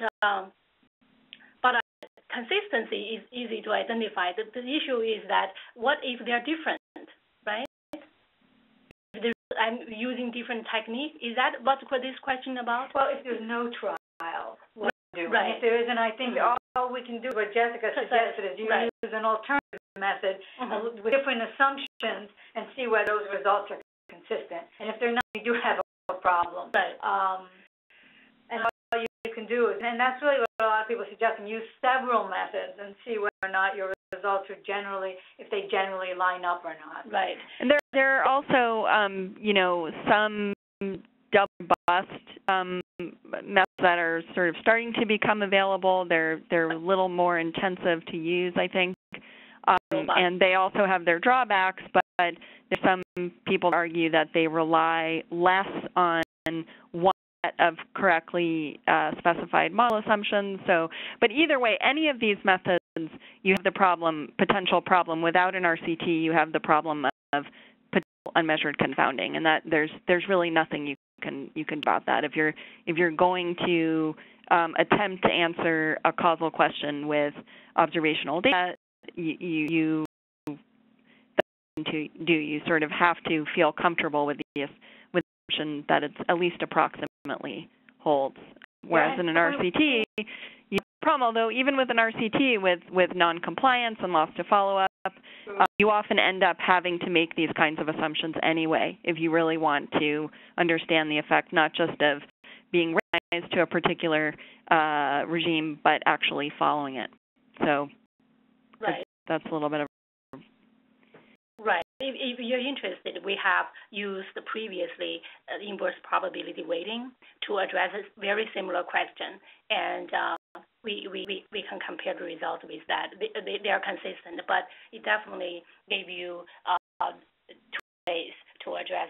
consistency is easy to identify. The issue is that what if they're different, right? I'm using different technique. Is that what this question about? Well, if there's no trial, what do we do? Right. If there is, and I think all we can do, what Jessica suggested, is you use an alternative method with different assumptions and see whether those results are consistent. And if they're not, you do have a problem. Right. And all you can do is, and that's really what a lot of people suggest, and use several methods and see whether or not your results are if they generally line up or not. Right. And there are also, some double bust methods that are sort of starting to become available. They're a little more intensive to use, I think, and they also have their drawbacks. But there's some people argue that they rely less on one set of correctly specified model assumptions. But either way, any of these methods, you have the potential problem. Without an RCT, you have the problem of potential unmeasured confounding, and that there's really nothing you can do about that. If you're going to attempt to answer a causal question with observational data, you sort of have to feel comfortable with assumption that it's at least approximately holds. Whereas in an RCT, you have a problem, although even with an RCT with non-compliance and loss to follow-up, you often end up having to make these kinds of assumptions anyway if you really want to understand the effect, not just of being randomized to a particular regime, but actually following it. So that's a little bit of... Right. If you're interested, we have used previously inverse probability weighting to address a very similar question, and we can compare the results with that. They are consistent, but it definitely gave you 2 ways to address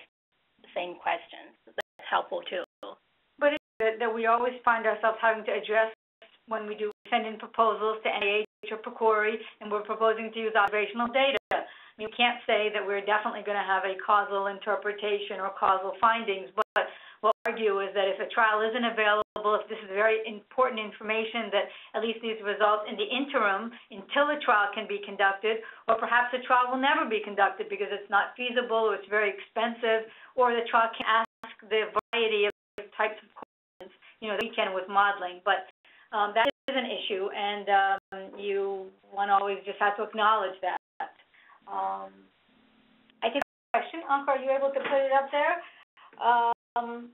the same questions. That's helpful too. But it's that we always find ourselves having to address when we do send in proposals to NIH or PCORI, and we're proposing to use observational data. You can't say that we're definitely going to have a causal interpretation or causal findings, but what we argue is that if a trial isn't available, if this is very important information, that at least these results in the interim until a trial can be conducted, or perhaps a trial will never be conducted because it's not feasible or it's very expensive, or the trial can ask the variety of types of questions, that we can with modeling. But that is an issue, and one always just has to acknowledge that. I think the question, Ankur, are you able to put it up there? Can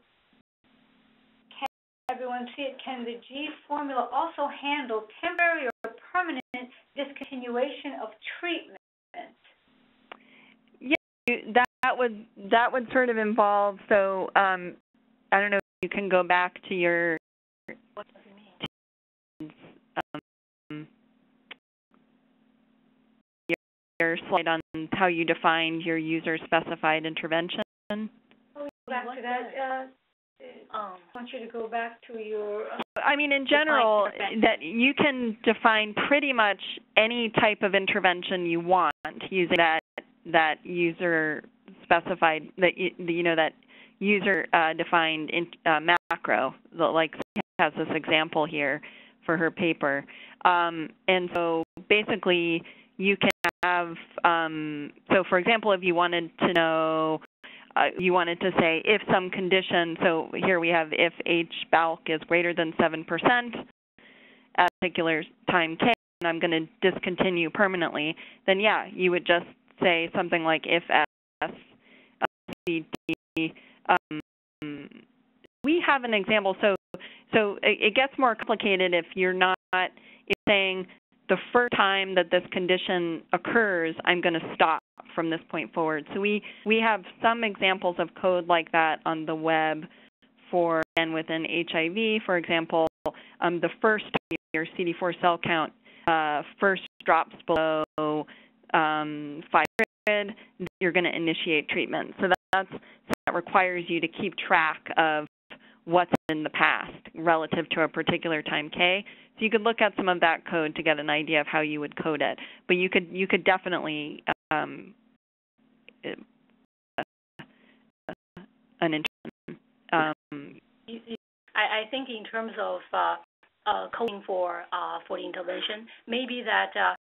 everyone see it? Can the G formula also handle temporary or permanent discontinuation of treatment? Yeah, that would sort of involve. So I don't know if you can go back to your. What does it mean? Your slide on how you defined your user-specified intervention. Go back to that. I want you to go back to your... I mean, in general, that you can define pretty much any type of intervention you want using that user-specified, that user-defined macro, like has this example here for her paper. And so basically, you can have, so for example, if you wanted to know, you wanted to say if some condition, so here we have if H-BALC is greater than 7% at a particular time K, and I'm going to discontinue permanently, then yeah, you would just say something like if S, C, D. We have an example, so it gets more complicated if you're not saying the first time that this condition occurs, I'm going to stop from this point forward. So we have some examples of code like that on the web and within HIV, for example, the first time your CD4 cell count first drops below 500, you're going to initiate treatment. So that requires you to keep track of what's in the past relative to a particular time K. So you could look at some of that code to get an idea of how you would code it. But you could definitely an intervention. I think in terms of coding for the intervention, maybe that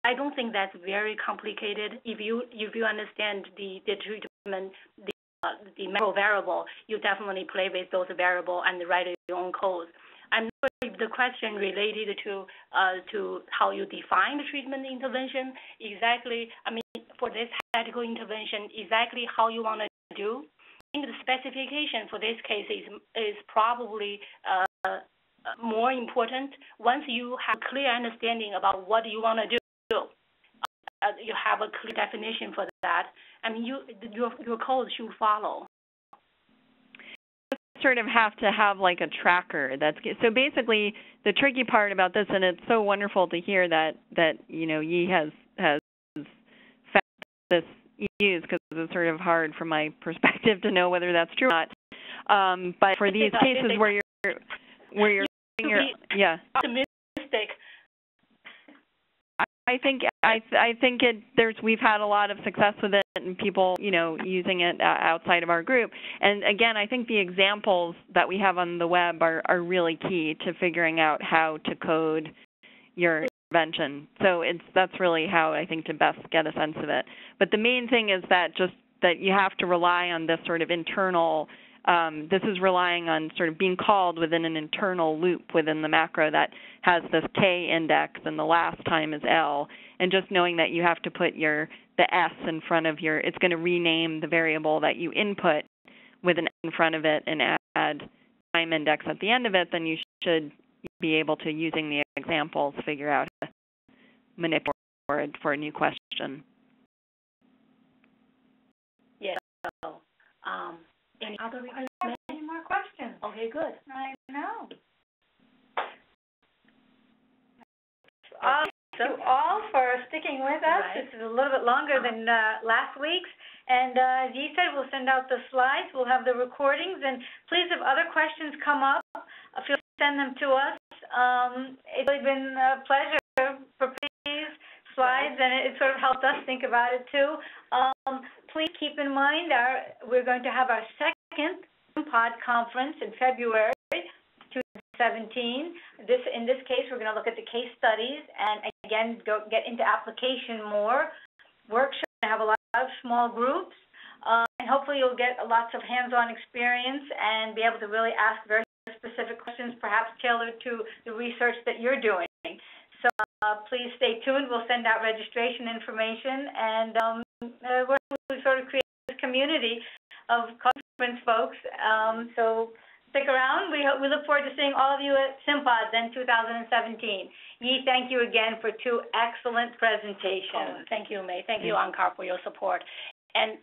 I don't think that's very complicated. If you understand the treatment, the macro variable, you definitely play with those variables and write your own code. I'm not sure if the question related to how you define the treatment intervention exactly. I mean, for this medical intervention, exactly how you want to do. I think the specification for this case is probably more important. Once you have a clear understanding about what you want to do, you have a clear definition for that. I mean, your code should follow. Sort of have to have like a tracker. So basically the tricky part about this, and it's so wonderful to hear that Yi has found this use, because it's sort of hard from my perspective to know whether that's true or not. But for these cases where you're yeah. Optimistic. I think we've had a lot of success with it, and people using it outside of our group. And again, I think the examples that we have on the web are really key to figuring out how to code your intervention. So that's really how I think to best get a sense of it. But the main thing is that just that you have to rely on this sort of internal, this is relying on sort of being called within an internal loop within the macro that has this K index and the last time is L, and just knowing that you have to put the S in front of it's going to rename the variable that you input with an S in front of it and add time index at the end of it, then you should be able to, using the examples, figure out how to manipulate for a new question. Yeah. So, any other questions? Any more questions? Okay, good. I know. So, Thank you all for sticking with us. Right. This is a little bit longer than last week's. And as you said, we'll send out the slides. We'll have the recordings. And please, if other questions come up, feel free to send them to us. It's really been a pleasure for these slides, and it sort of helped us think about it, too. Please keep in mind we're going to have our second POD conference in February 2017. In this case, we're going to look at the case studies and, again, get into application more. Workshops, we have a lot of small groups, and hopefully you'll get lots of hands-on experience and be able to really ask very specific questions, perhaps tailored to the research that you're doing. So please stay tuned. We'll send out registration information, and we sort of create this community of conference folks. So stick around. We look forward to seeing all of you at Sympods in 2017. Yi, thank you again for 2 excellent presentations. thank you, May. Thank you, Ankar, for your support. And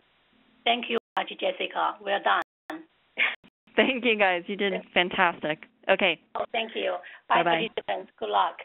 thank you, Jessica. We're done. Thank you, guys. You did fantastic. Okay. Oh, thank you. Bye, Bye-bye. participants. Good luck.